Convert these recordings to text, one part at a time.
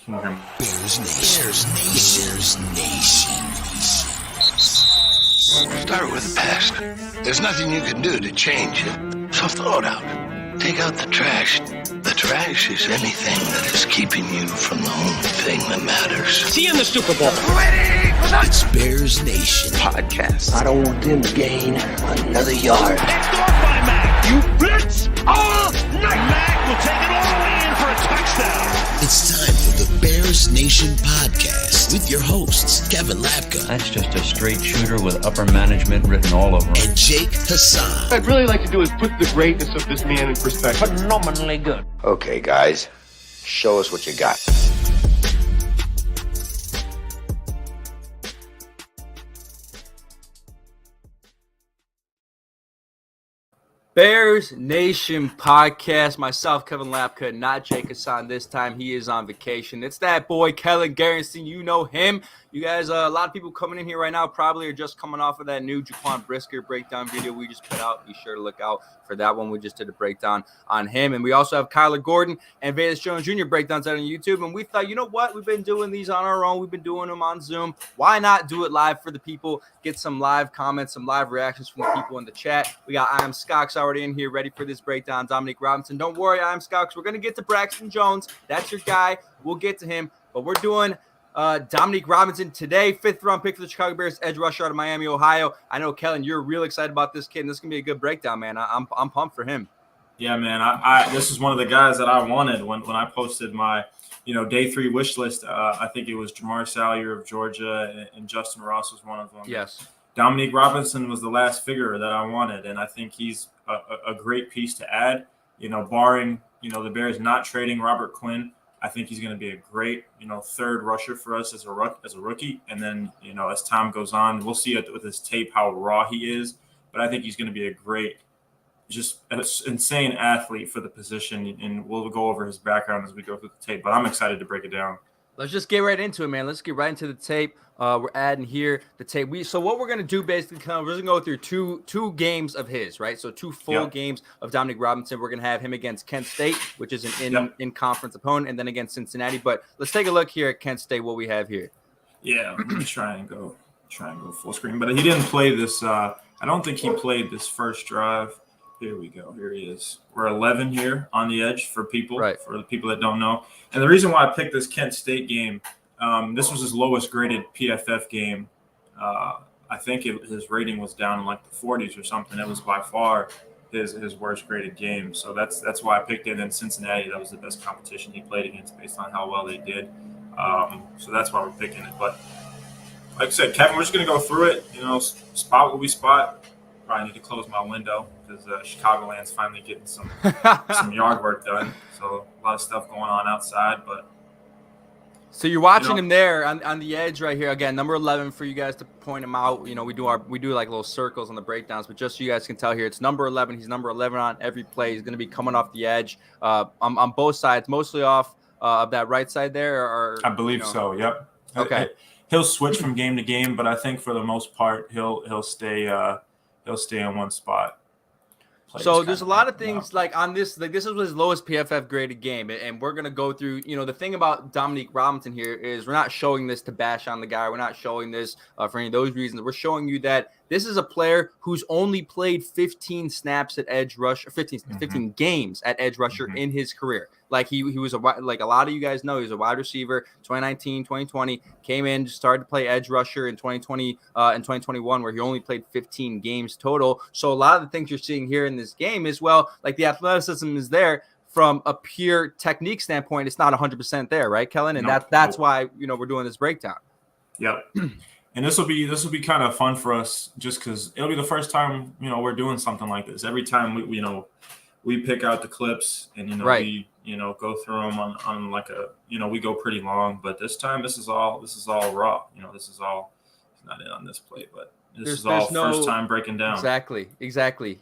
Can you hear me? Bears Nation. Bears Nation. Start with the past. There's nothing you can do to change it. So throw it out. Take out the trash. The trash is anything that is keeping you from the only thing that matters. See you in the Super Bowl. It's Bears Nation Podcast. I don't want them to gain another yard. It's off by Mac. You blitz all night. Mac will take it all the way in for a touchdown. It's time for the Bears Nation Podcast with your hosts, Kevin Lapka. That's just a straight shooter with upper management written all over him. And Jake Hassan. What I'd really like to do is put the greatness of this man in perspective. Phenomenally good. Okay, guys, show us what you got. Bears Nation Podcast. Myself, Kevin Lapka, not Jake Hassan this time. He is on vacation. It's that boy, Kellyn and Kevin. You know him. You guys, a lot of people coming in here right now probably are just coming off of that new Jaquan Brisker breakdown video we just put out. Be sure to look out for that one. We just did a breakdown on him. And we also have Kyler Gordon and Vegas Jones Jr. breakdowns out on YouTube. And we thought, you know what? We've been doing these on our own. We've been doing them on Zoom. Why not do it live for the people? Get some live comments, some live reactions from the people in the chat. We got I Am Scocks already in here ready for this breakdown. Dominique Robinson. Don't worry, I Am Scocks. We're going to get to Braxton Jones. That's your guy. We'll get to him. But we're doing Dominique Robinson today, 5th-round pick for the Chicago Bears, edge rusher out of Miami, Ohio. I know, Kellyn, you're real excited about this kid, and this is going to be a good breakdown, man. I'm pumped for him. Yeah, man. I this is one of the guys that I wanted when I posted my, day 3 wish list. I think it was Jamar Salyer of Georgia and Justin Ross was one of them. Yes. Dominique Robinson was the last figure that I wanted, and I think he's a great piece to add. Barring the Bears not trading Robert Quinn, I think he's going to be a great, third rusher for us as a rookie. And then, as time goes on, we'll see with his tape how raw he is. But I think he's going to be a great, just an insane athlete for the position. And we'll go over his background as we go through the tape. But I'm excited to break it down. Let's just get right into it, man. Let's get right into the tape. We're adding here the tape. So what we're going to do basically, we're going to go through two games of his, right? So 2 full games of Dominique Robinson. We're going to have him against Kent State, which is an in-conference opponent, and then against Cincinnati. But let's take a look here at Kent State, what we have here. Yeah, let me try and go full screen. But he didn't play this. I don't think he played this first drive. Here we go. Here he is. We're 11 here on the edge for people, for the people that don't know. And the reason why I picked this Kent State game, this was his lowest graded PFF game. I think his rating was down in like the 40s or something. It was by far his worst graded game. So that's why I picked it. And then Cincinnati, that was the best competition he played against based on how well they did. So that's why we're picking it. But like I said, Kevin, we're just going to go through it, spot what we spot. Probably need to close my window because Chicagoland's finally getting some yard work done. So a lot of stuff going on outside, but. So you're watching him there on the edge right here. Again, number 11 for you guys to point him out. We do like little circles on the breakdowns, but just so you guys can tell here, it's number 11. He's number 11 on every play. He's going to be coming off the edge on both sides, mostly off of that right side there. Or I believe so. Yep. Okay. He'll switch from game to game, but I think for the most part he'll stay in one spot. So there's a lot of things like on this, like this is his lowest PFF graded game. And we're going to go through, the thing about Dominique Robinson here is we're not showing this to bash on the guy. We're not showing this for any of those reasons. We're showing you that this is a player who's only played 15 snaps at edge rusher, 15 games at edge rusher in his career. Like he was like a lot of you guys know, he was a wide receiver, 2019, 2020, came in, started to play edge rusher in 2020 and 2021, where he only played 15 games total. So a lot of the things you're seeing here in this game is, well, like the athleticism is there from a pure technique standpoint. It's not 100% there, right, Kellyn? And that's why, we're doing this breakdown. Yep. And this will be kind of fun for us just because it'll be the first time, we're doing something like this. Every time we pick out the clips and, we, go through them on like a, we go pretty long, but this time this is all raw. This is all, it's not in on this plate, but this is all first time breaking down. Exactly.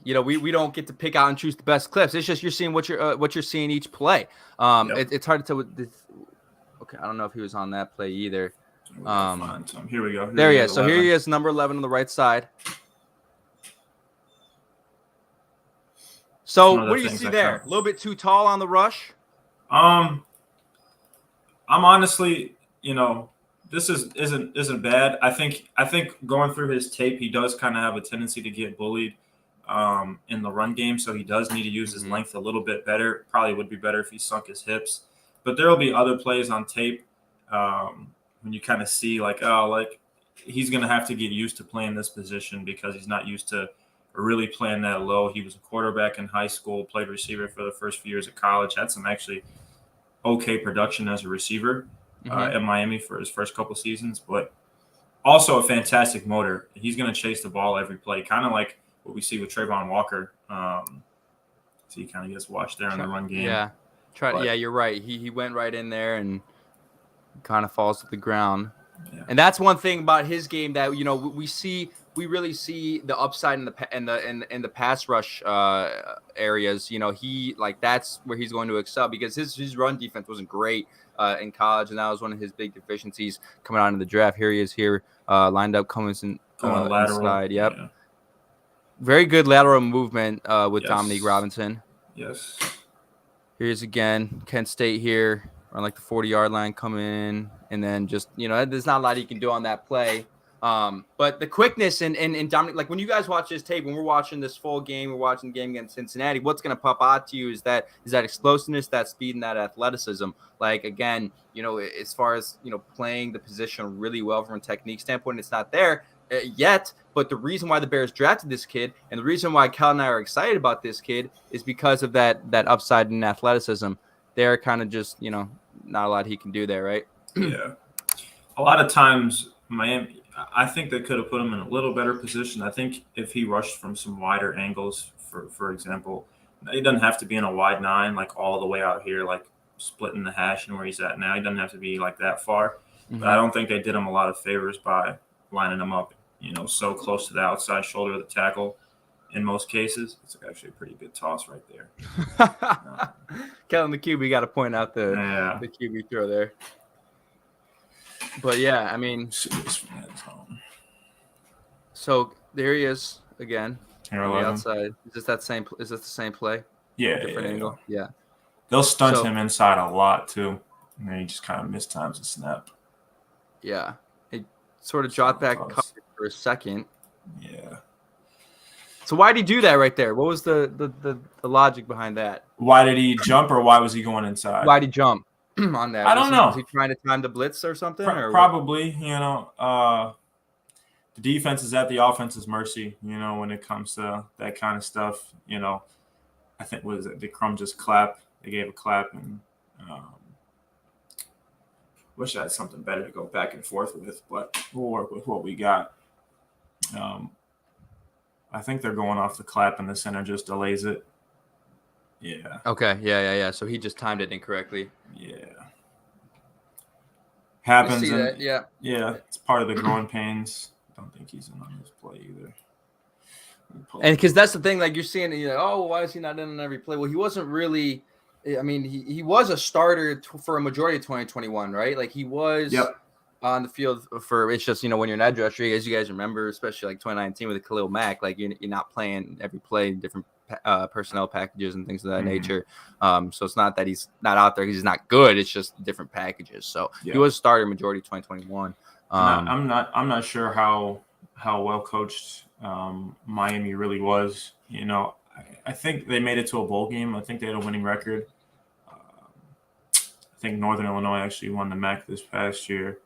We don't get to pick out and choose the best clips. It's just, you're seeing what you're seeing each play. It's hard to tell. Okay. I don't know if he was on that play either. Here we go. There he is. So here he is, number 11 on the right side. So what do you see there? A little bit too tall on the rush? I'm I'm honestly, this isn't bad. I think going through his tape, he does kind of have a tendency to get bullied in the run game, so he does need to use his length a little bit better. Probably would be better if he sunk his hips. But there will be other plays on tape when you kind of see he's going to have to get used to playing this position because he's not used to really playing that low. He was a quarterback in high school, played receiver for the first few years of college, had some actually okay production as a receiver at Miami for his first couple seasons, but also a fantastic motor. He's going to chase the ball every play, kind of like what we see with Trayvon Walker. So he kind of gets watched there in the run game. Yeah. Yeah, you're right. He went right in there and kind of falls to the ground. Yeah. And that's one thing about his game that we really see the upside in the pass rush areas. That's where he's going to excel because his run defense wasn't great in college, and that was one of his big deficiencies coming out in the draft. Here he is lined up coming lateral inside. Yep. Yeah. Very good lateral movement with Dominique Robinson. Yes. Here's again Kent State here on the 40-yard line coming in, and then just there's not a lot he can do on that play. But the quickness and Dominic, when you guys watch this tape, when we're watching this full game, we're watching the game against Cincinnati, what's going to pop out to you is that explosiveness, that speed, and that athleticism. Again, as far as, playing the position really well from a technique standpoint, it's not there yet. But the reason why the Bears drafted this kid and the reason why Cal and I are excited about this kid is because of that upside in athleticism. They're kind of just, not a lot he can do there, right? Yeah. A lot of times Miami, I think they could have put him in a little better position. I think if he rushed from some wider angles, for example, he doesn't have to be in a wide 9, all the way out here, splitting the hash and where he's at now. He doesn't have to be that far. Mm-hmm. But I don't think they did him a lot of favors by lining him up, so close to the outside shoulder of the tackle. In most cases, it's actually a pretty good toss right there. Kellyn, the QB, got to point out the QB throw there. But yeah, I mean, so there he is again on the outside. Is this the same play? Yeah, different angle. Yeah. They'll stunt him inside a lot too, and then he just kind of mistimes the snap. Yeah, he sort of dropped back for a second. Yeah. So why did he do that right there? What was the logic behind that? Why did he jump, or why was he going inside? Why did he jump on that? I don't know. Was he trying to time the blitz or something? Probably. The defense is at the offense's mercy. When it comes to that kind of stuff. I think did Crum just clap? They gave a clap, and wish I had something better to go back and forth with, but we'll work with what we got. I think they're going off the clap, and the center just delays it. Yeah. Okay. Yeah. So he just timed it incorrectly. Yeah. Happens. I see that. Yeah. Yeah. It's part of the growing pains. I don't think he's in on this play either. And because that's the thing, you're seeing, why is he not in on every play? Well, he wasn't really. I mean, he was a starter for a majority of 2021, right? He was. Yep. On the field for it's just when you're an edge rusher, as you guys remember, especially 2019 with Khalil Mack, you're not playing every play, different personnel packages and things of that nature. So it's not that he's not out there because he's not good. It's just different packages. So he was starter majority of 2021. I'm not sure how well coached Miami really was. I think they made it to a bowl game. I think they had a winning record. I think Northern Illinois actually won the MAC this past year.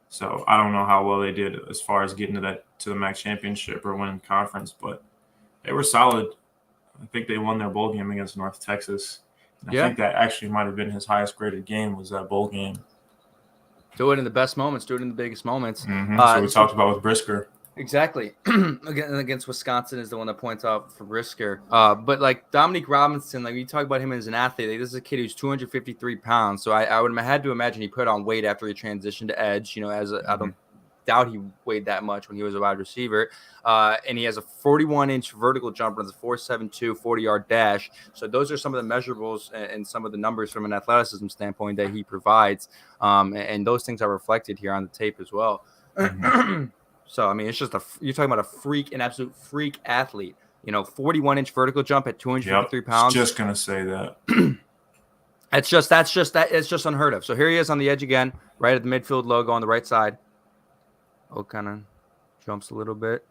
So I don't know how well they did as far as getting to the MAC championship or winning conference, but they were solid. I think they won their bowl game against North Texas. And I think that actually might have been his highest graded game was that bowl game. Do it in the best moments. Do it in the biggest moments. Mm-hmm. So we talked about with Brisker. Exactly. Against Wisconsin is the one that points out for Brisker. But Dominique Robinson, you talk about him as an athlete. This is a kid who's 253 pounds. So I would have had to imagine he put on weight after he transitioned to edge. I don't doubt he weighed that much when he was a wide receiver. And he has a 41-inch vertical jump, runs a 4.72 40-yard dash. So those are some of the measurables and some of the numbers from an athleticism standpoint that he provides. And those things are reflected here on the tape as well. Mm-hmm. So, I mean, it's just you're talking about an absolute freak athlete. 41-inch vertical jump at 253 pounds. Just going to say that. It's just unheard of. So here he is on the edge again, right at the midfield logo on the right side. Oh, kind of jumps a little bit.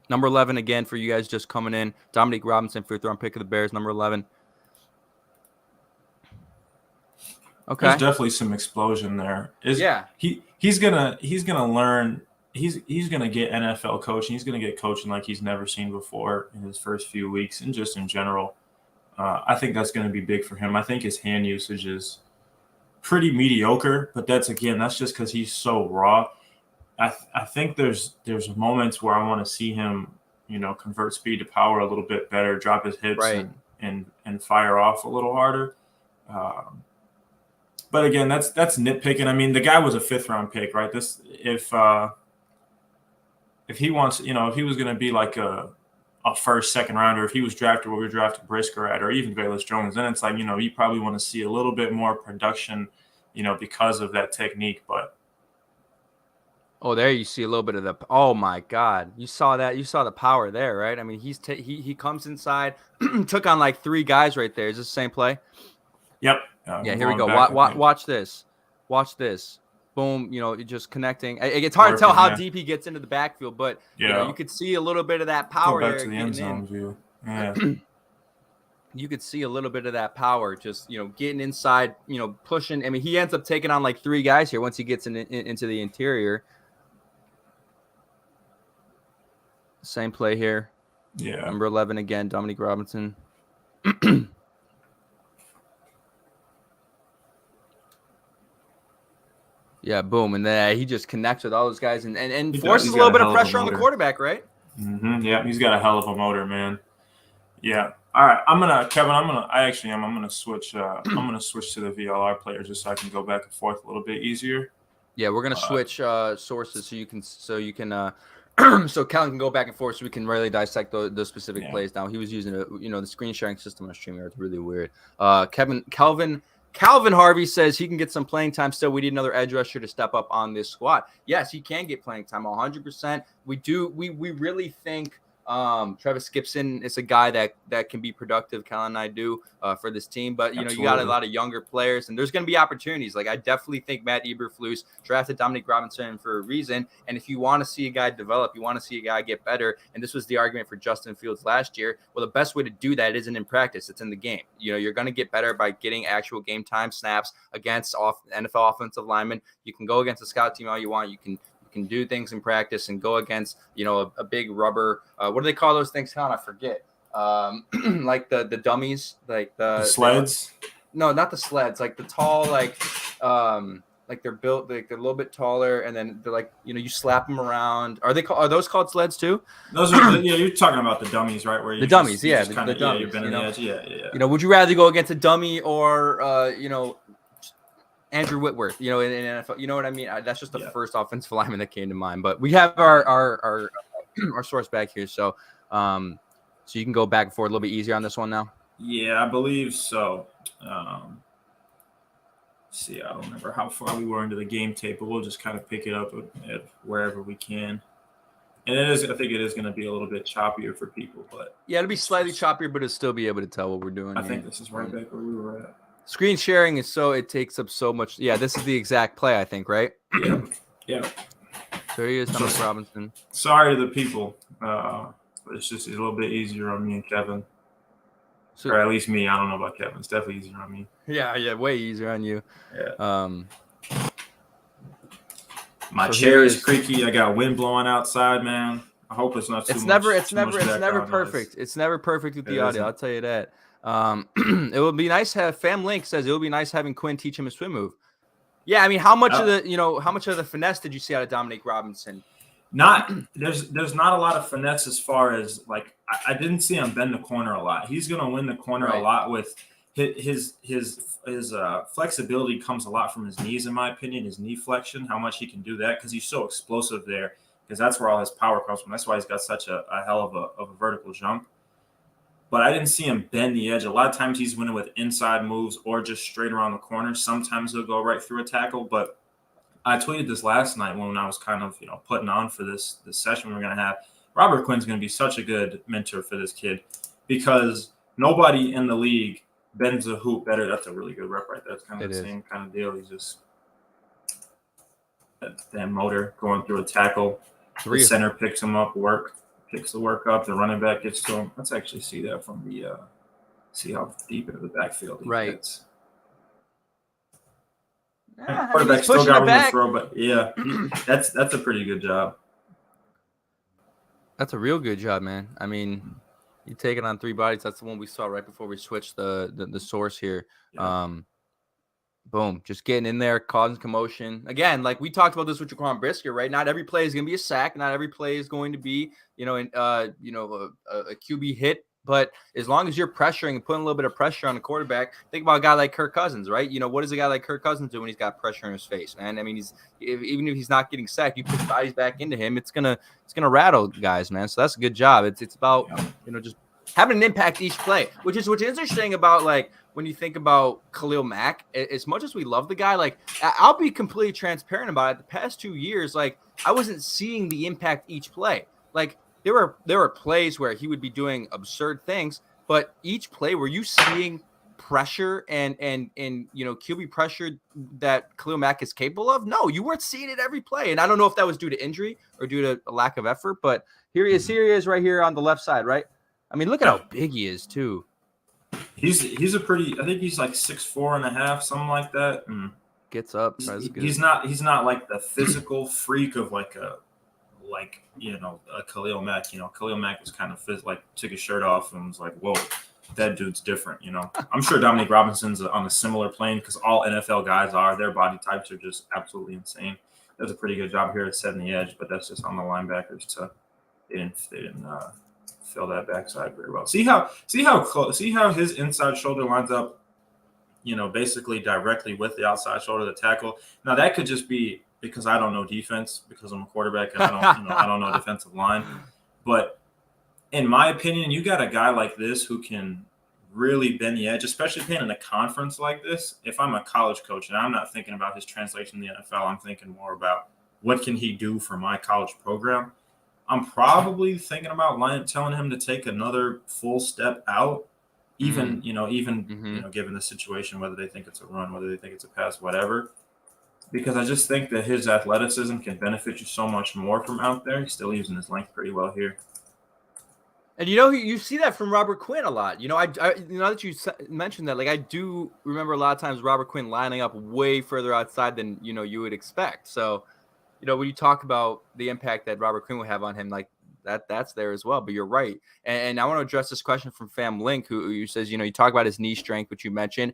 Number 11 again for you guys just coming in. Dominique Robinson, fifth round pick of the Bears, number 11. Okay. There's definitely some explosion there. He's gonna learn. He's gonna get NFL coaching. He's gonna get coaching like he's never seen before in his first few weeks, and just in general. I think that's going to be big for him. I think his hand usage is pretty mediocre, but that's just because he's so raw. I think there's moments where I want to see him, convert speed to power a little bit better, drop his hips and fire off a little harder. But again, that's nitpicking. I mean, the guy was a 5th round pick, right? If he wants, if he was going to be like a first, second rounder, if he was drafted where we drafted Brisker at, or even Velus Jones, then it's like, you probably want to see a little bit more production, because of that technique. But there you see a little bit of the. Oh my God, you saw that? You saw the power there, right? I mean, he comes inside, took on like 3 guys right there. Is this the same play? Yep. Yeah. Here we go. Watch this. Watch this. Boom, just connecting. It's hard to tell how deep he gets into the backfield, but you could see a little bit of that power go back there. To the end zone view. Yeah. You could see a little bit of that power, just getting inside, pushing. I mean, he ends up taking on like 3 guys here once he gets into the interior. Same play here. Yeah. Number 11 again, Dominique Robinson. Yeah, boom. And then he just connects with all those guys and forces a little bit of pressure on the quarterback, right? Mm-hmm. Yeah, he's got a hell of a motor, man. Yeah. All right. I'm gonna switch I'm gonna switch to the VLR player just so I can go back and forth a little bit easier. Yeah, we're gonna switch sources so you can so Kellyn can go back and forth so we can really dissect those specific plays. Now he was using the screen sharing system on StreamYard. It's really weird. Calvin Harvey says he can get some playing time still. We need another edge rusher to step up on this squad. Yes, he can get playing time 100%. We do. We really think Travis Gibson is a guy that can be productive. Kellyn and I do for this team. But, you got a lot of younger players, and there's going to be opportunities. Like, I definitely think Matt Eberflus drafted Dominique Robinson for a reason. And if you want to see a guy develop, you want to see a guy get better, and this was the argument for Justin Fields last year, well, the best way to do that isn't in practice. It's in the game. You're going to get better by getting actual game time snaps against NFL offensive linemen. You can go against the scout team all you want. You can do things in practice and go against, a big rubber. What do they call those things? I forget. Like the dummies, like the sleds. No, not the sleds. Like the tall, like they're built, like they're a little bit taller, and then they're like, you slap them around. Are those called sleds too? Those are you're talking about the dummies, right? Where the dummies, the dummies. You're bending the edge. Yeah. Would you rather go against a dummy or Andrew Whitworth, in NFL, you know what I mean? That's just the first offensive lineman that came to mind. But we have our source back here, so you can go back and forth a little bit easier on this one now. Yeah, I believe so. See, I don't remember how far we were into the game tape, but we'll just kind of pick it up at wherever we can. And I think it is going to be a little bit choppier for people, but it'll be slightly choppier, but it'll still be able to tell what we're doing. I think this is right back where we were at. Screen sharing it takes up so much. Yeah, this is the exact play, I think, right? Yeah. So here he is, Dominique Robinson. Sorry to the people. It's just a little bit easier on me and Kevin. Or at least me. I don't know about Kevin. It's definitely easier on me. Yeah, way easier on you. Yeah. My chair is creaky. I got wind blowing outside, man. I hope it's not too much. It's never perfect. It's never perfect with the audio. I'll tell you that. It would be nice to have Fam Link says it would be nice having Quinn teach him a swim move. Yeah, I mean, how much of the finesse did you see out of Dominique Robinson? There's not a lot of finesse as far as like I didn't see him bend the corner a lot. He's gonna win the corner a lot with his flexibility comes a lot from his knees, in my opinion, his knee flexion, how much he can do that because he's so explosive there because that's where all his power comes from. That's why he's got such a hell of a vertical jump. But I didn't see him bend the edge. A lot of times he's winning with inside moves or just straight around the corner. Sometimes he'll go right through a tackle. But I tweeted this last night when I was kind of putting on for this session we're going to have. Robert Quinn's going to be such a good mentor for this kid because nobody in the league bends the hoop better. That's a really good rep right there. It's kind of the is. same kind of deal. He's just that motor going through a tackle. The center picks him up, picks the work up. The running back gets to him. Let's actually see that from the see how deep into the backfield he gets. Quarterback still got room to throw, but yeah, that's a pretty good job. That's a real good job, man. I mean, you take it on 3 bodies. That's the one we saw right before we switched the source here. Yeah. Boom, just getting in there, causing commotion. Again, like we talked about this with Jaquan Brisker, right? Not every play is going to be a sack. Not every play is going to be, a QB hit. But as long as you're pressuring and putting a little bit of pressure on the quarterback, think about a guy like Kirk Cousins, right? What does a guy like Kirk Cousins do when he's got pressure in his face, man? I mean, even if he's not getting sacked, you put bodies back into him, it's gonna rattle guys, man. So that's a good job. It's about just having an impact each play, which is what's interesting about like when you think about Khalil Mack. As much as we love the guy, like I'll be completely transparent about it. The past 2 years, like I wasn't seeing the impact each play. Like there were plays where he would be doing absurd things, but each play were you seeing pressure and QB pressure that Khalil Mack is capable of? No, you weren't seeing it every play. And I don't know if that was due to injury or due to a lack of effort, but here he is right here on the left side, right? I mean, look at how big he is too. He's a pretty, I think he's like 6'4.5", something like that. And gets up. He's not like the physical freak of a Khalil Mack. Khalil Mack was kind of like took his shirt off and was like, whoa, that dude's different. I'm sure Dominique Robinson's on a similar plane because all NFL guys are. Their body types are just absolutely insane. Does a pretty good job here at setting the edge, but that's just on the linebackers they didn't fill that backside very well. See how his inside shoulder lines up, basically directly with the outside shoulder of the tackle. Now that could just be because I don't know defense because I'm a quarterback and I don't know defensive line. But in my opinion, you got a guy like this who can really bend the edge, especially playing in a conference like this. If I'm a college coach and I'm not thinking about his translation to the NFL, I'm thinking more about what can he do for my college program. I'm probably thinking about telling him to take another full step out, given the situation, whether they think it's a run, whether they think it's a pass, whatever. Because I just think that his athleticism can benefit you so much more from out there. He's still using his length pretty well here. And you see that from Robert Quinn a lot. I that you mentioned that, like I do remember a lot of times Robert Quinn lining up way further outside than you would expect. So, when you talk about the impact that Robert Quinn will have on him, like that's there as well. But you're right. And I want to address this question from Fam Link, who says, you talk about his knee strength, which you mentioned.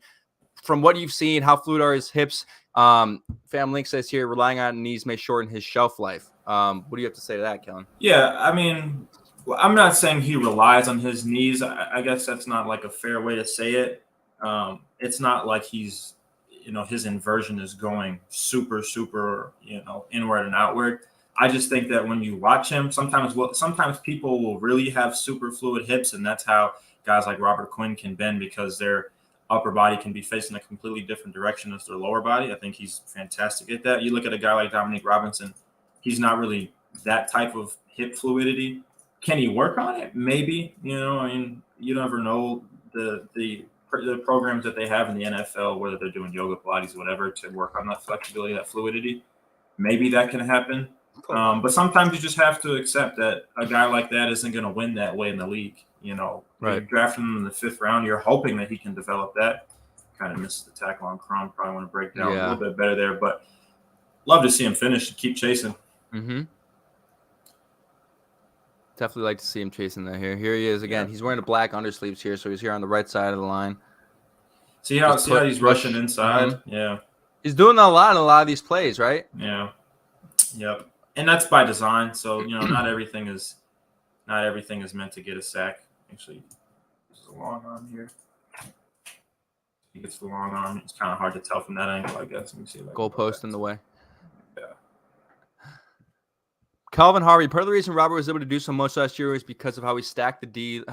From what you've seen, how fluid are his hips? Fam Link says here, relying on knees may shorten his shelf life. What do you have to say to that, Kellyn? Yeah, I mean, I'm not saying he relies on his knees. I guess that's not like a fair way to say it. It's not like he's, his inversion is going super, super, inward and outward. I just think that when you watch him, sometimes people will really have super fluid hips, and that's how guys like Robert Quinn can bend because their upper body can be facing a completely different direction as their lower body. I think he's fantastic at that. You look at a guy like Dominique Robinson, he's not really that type of hip fluidity. Can he work on it? Maybe. You never know the programs that they have in the NFL, whether they're doing yoga, Pilates, whatever, to work on that flexibility, that fluidity. Maybe that can happen. But sometimes you just have to accept that a guy like that isn't going to win that way in the league. Right. You're drafting him in the 5th round. You're hoping that he can develop that. Kind of missed the tackle on Crum. Probably want to break down a little bit better there. But love to see him finish and keep chasing. Mm-hmm. Definitely like to see him chasing that here. Here he is again. He's wearing the black undersleeves here, so he's here on the right side of the line. See how he's rushing inside? Mm-hmm. Yeah. He's doing that a lot in a lot of these plays, right? Yeah. Yep. And that's by design. So, not everything is meant to get a sack. Actually, there's a long arm here. He gets the long arm. It's kind of hard to tell from that angle, I guess. Let me see. Goalpost in the way. Yeah. Calvin Harvey, part of the reason Robert was able to do so much last year was because of how he stacked the D.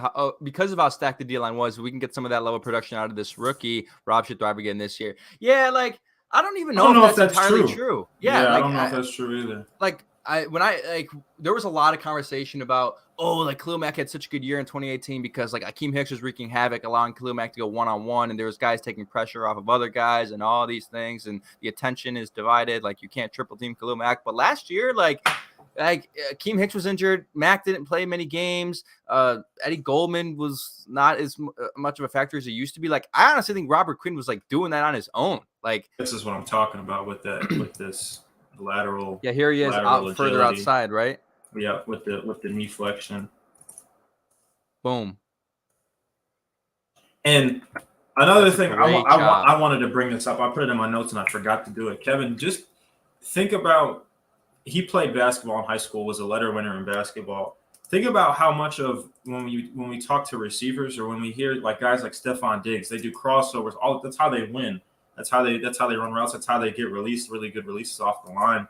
Because of how stacked the D line was, we can get some of that level of production out of this rookie. Rob should thrive again this year. Yeah, like I don't even know if that's entirely true. Yeah, I don't know if that's true either. Like there was a lot of conversation about, like Khalil Mack had such a good year in 2018 because like Akeem Hicks was wreaking havoc, allowing Khalil Mack to go one-on-one, and there was guys taking pressure off of other guys and all these things, and the attention is divided. Like you can't triple team Khalil Mack. But last year, like Akeem Hicks was injured. Mack didn't play many games. Eddie Goldman was not as much of a factor as he used to be. Like I honestly think Robert Quinn was like doing that on his own. Like this is what I'm talking about with this lateral. Yeah, here he is further outside, right? Yeah, with the knee flexion. Boom. And another thing, I wanted to bring this up. I put it in my notes and I forgot to do it. Kevin, just think about. He played basketball in high school, was a letter winner in basketball. Think about how much of when we talk to receivers or when we hear like guys like Stephon Diggs, they do crossovers. That's how they win. That's how they run routes. That's how they get released, really good releases off the line.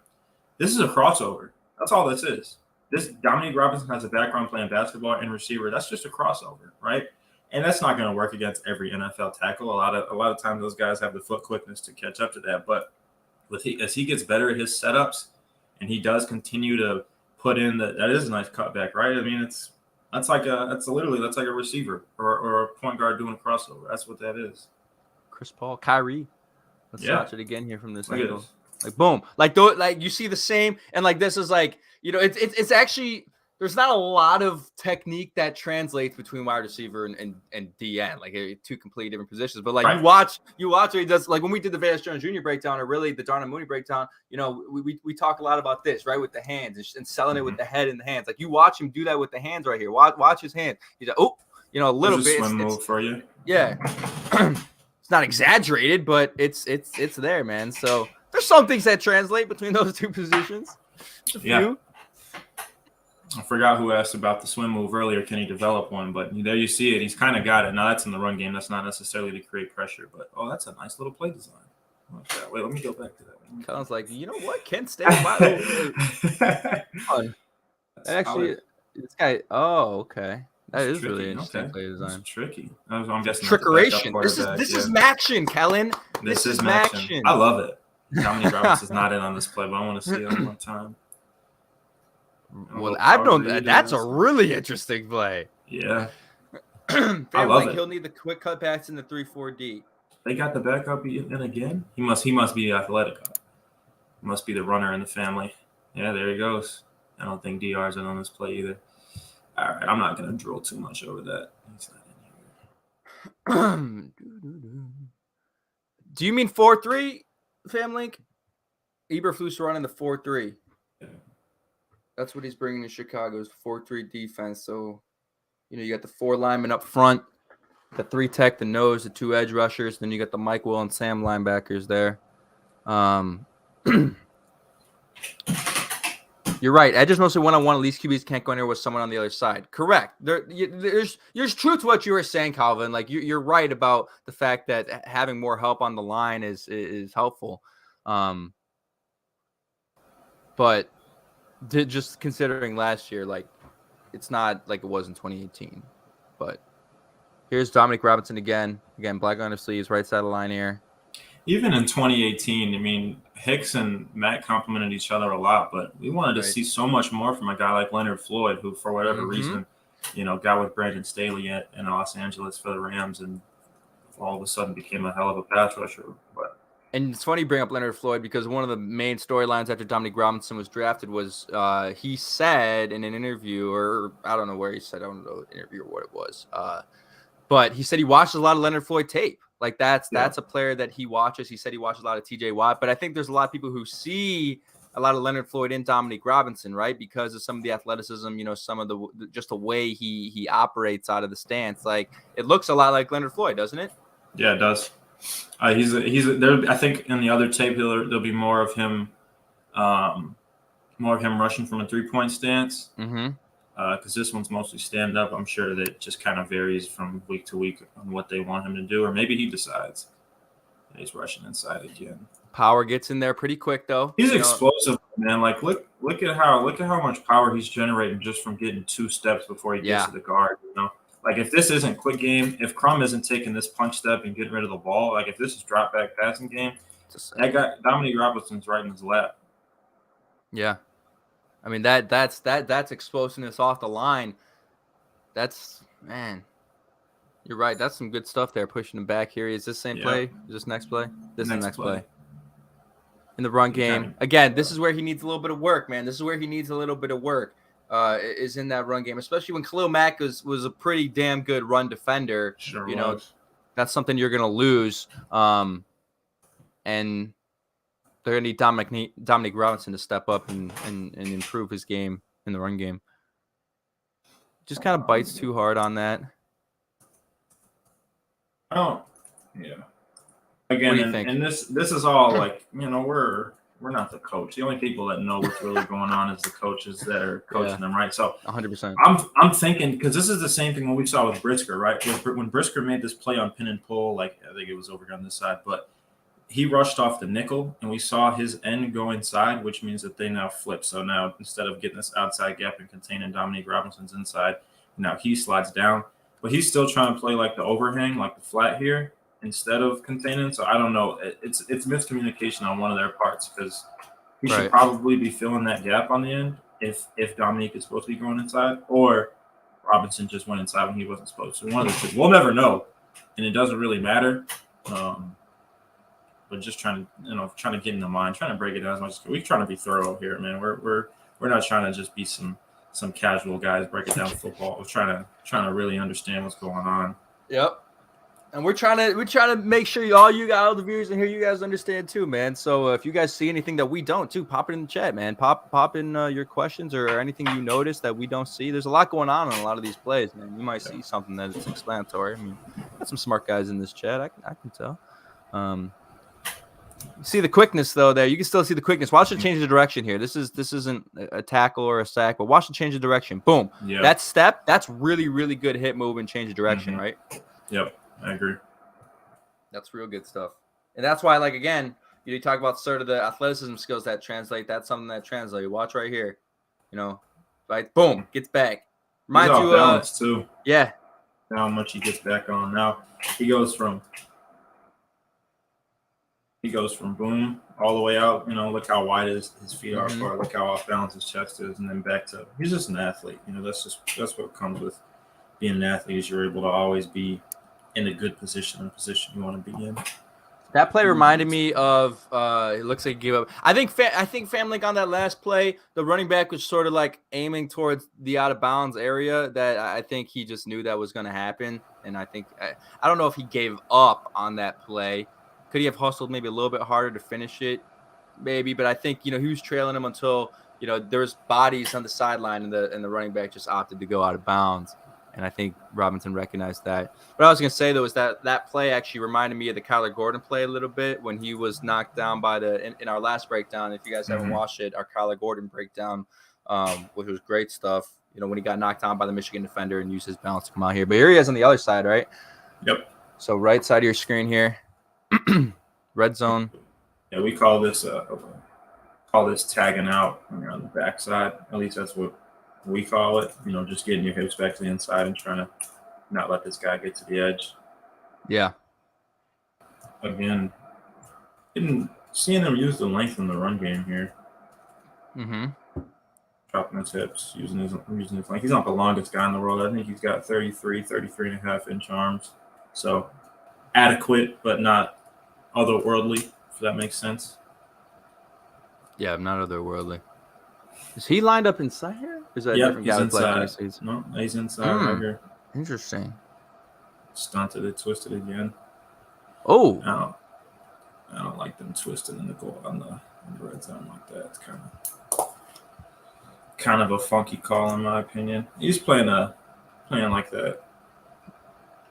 This is a crossover. That's all this is. This Dominique Robinson has a background playing basketball and receiver. That's just a crossover, right? And that's not going to work against every NFL tackle. A lot of times those guys have the foot quickness to catch up to that. But as he gets better at his setups, and he does continue to put in that is a nice cutback, right? I mean, that's like a receiver or a point guard doing a crossover. That's what that is. Chris Paul, Kyrie. Let's watch it again here from this angle. Like boom, like you see the same, and like this is like it's actually there's not a lot of technique that translates between wide receiver and DN, like two completely different positions. But like you watch what he does. Like when we did the Vance Jones Jr. breakdown, or really the Darnell Mooney breakdown, we talk a lot about this, right, with the hands and selling it with the head and the hands. Like you watch him do that with the hands right here. Watch his hands. He's like, a little bit. Swim move for you. Yeah, it's not exaggerated, but it's there, man. So there's some things that translate between those two positions. Just a few. I forgot who asked about the swim move earlier. Can he develop one? But there you see it. He's kind of got it. Now, that's in the run game. That's not necessarily to create pressure. But, that's a nice little play design. Wait, let me go back to that. Colin's like, you know what? Kent stay by. Actually, this guy. Oh, okay. That is tricky. Really interesting play design. It's tricky. I'm guessing trickeration. This is Maction, Kellyn. This is Maction. I love it. Dominique Robinson's not in on this play, but I want to see it one more time. Well, I don't. That's a really interesting play. Yeah, I love it. He'll need the quick cutbacks in the 3-4 They got the backup in again. He must be athletic. He must be the runner in the family. Yeah, there he goes. I don't think DR's in on this play either. All right, I'm not gonna drill too much over that. He's not in here. Do you mean 4-3, family? Eberflus running the 4-3. Yeah. That's what he's bringing to Chicago's 4-3 defense. So, you got the 4 linemen up front, the 3 tech, the nose, the 2 edge rushers. Then you got the Mike Will and Sam linebackers there. You're right. Edges mostly one-on-one. At least QBs can't go anywhere with someone on the other side. Correct. There's truth to what you were saying, Calvin. Like you're right about the fact that having more help on the line is helpful. But just considering last year, like it's not like it was in 2018. But here's Dominique Robinson again. Again, black on his sleeves, right side of the line here. Even in 2018, I mean, Hicks and Matt complimented each other a lot, but we wanted to see so much more from a guy like Leonard Floyd, who, for whatever reason, got with Brandon Staley in Los Angeles for the Rams, and all of a sudden became a hell of a pass rusher. And it's funny you bring up Leonard Floyd because one of the main storylines after Dominique Robinson was drafted was he said in an interview, or I don't know where he said, I don't know the interview or what it was, but he said he watched a lot of Leonard Floyd tape. Like that's a player that he watches. He said he watches a lot of TJ Watt, but I think there's a lot of people who see a lot of Leonard Floyd in Dominique Robinson, right? Because of some of the athleticism, some of the just the way he operates out of the stance. Like it looks a lot like Leonard Floyd, doesn't it? Yeah, it does. He's there. I think in the other tape there'll be more of him rushing from a 3-point stance. Mm-hmm. Because this one's mostly stand up. I'm sure that it just kind of varies from week to week on what they want him to do, or maybe he decides he's rushing inside again. Power gets in there pretty quick, though. He's explosive, man. Like look at how much power he's generating just from getting 2 steps before he gets to the guard. Like if this isn't quick game, if Crum isn't taking this punch step and getting rid of the ball, like if this is drop back passing game, that guy Dominique Robinson's right in his lap. Yeah. I mean, that's explosiveness off the line. That's, man, you're right. That's some good stuff there, pushing him back here. Is this same play? Is this next play? This is the next play. In the run game. Again, this is where he needs a little bit of work, man. This is where he needs a little bit of work, is in that run game, especially when Khalil Mack was a pretty damn good run defender. Sure, you know, that's something you're going to lose. And they're going to need Dominique Robinson to step up and improve his game in the run game. Just kind of bites too hard on that. Oh, yeah. Again, and this is all like, you know, we're not the coach. The only people that know what's really going on is the coaches that are coaching them, right? So 100%. I'm thinking, because this is the same thing when we saw with Brisker, right? When Brisker made this play on pin and pull, like I think it was over on this side, but he rushed off the nickel, and we saw his end go inside, which means that they now flip. So now instead of getting this outside gap and containing Dominique Robinson's inside, now he slides down. But he's still trying to play like the overhang, like the flat here, instead of containing. So I don't know. It's miscommunication on one of their parts, because he should probably be filling that gap on the end if Dominique is supposed to be going inside, or Robinson just went inside when he wasn't supposed to. One of the two. We'll never know, and it doesn't really matter. But just trying to get in the mind, trying to break it down as much as we're trying to be thorough here, man. We're not trying to just be some casual guys breaking down football. We're trying to really understand what's going on. Yep. And we're trying to make sure all the viewers and here you guys understand too, man. So if you guys see anything that we don't too, pop it in the chat, man. Pop in your questions or anything you notice that we don't see. There's a lot going on a lot of these plays, man. You might see something that is explanatory. I mean, got some smart guys in this chat. I can tell. See the quickness though there. You can still see the quickness. Watch it change the direction here. This isn't a tackle or a sack, but watch it change the direction. Boom. Yeah. That step, that's really, really good hit move and change the direction, right? Yep, I agree. That's real good stuff. And that's why, like, again, you talk about sort of the athleticism skills that translate. That's something that translates. Watch right here. You know, like, boom, gets back. Reminds you of balance too. Yeah. How much he gets back on. Now he goes from boom all the way out. You know, look how wide his feet are far. Look how off balance his chest is, and then back to he's just an athlete. You know, that's what comes with being an athlete, is you're able to always be in a good position, a position you want to be in. That play reminded me of it looks like he gave up. I think Family on that last play, the running back was sort of like aiming towards the out of bounds area that I think he just knew that was going to happen. And I think I don't know if he gave up on that play. Could he have hustled maybe a little bit harder to finish it? Maybe, but I think, you know, he was trailing him until, you know, there was bodies on the sideline and the running back just opted to go out of bounds. And I think Robinson recognized that. What I was going to say, though, is that play actually reminded me of the Kyler Gordon play a little bit when he was knocked down by in our last breakdown. If you guys haven't watched it, our Kyler Gordon breakdown, which was great stuff, you know, when he got knocked down by the Michigan defender and used his balance to come out here. But here he is on the other side, right? Yep. So right side of your screen here, red zone. Yeah, we call this tagging out when you're on the backside. At least that's what we call it. You know, just getting your hips back to the inside and trying to not let this guy get to the edge. Yeah. Again, seeing him use the length in the run game here. Dropping his hips, using his length. He's not the longest guy in the world. I think he's got 33 and a half inch arms. So adequate, but not otherworldly, if that makes sense. Yeah, not otherworldly. Is he lined up inside here? Is that a different guy inside. No, he's inside right here. Interesting. Stunted it, twisted again. Oh. I don't like them twisting in the goal on the red zone like that. It's kind of a funky call in my opinion. He's playing like that.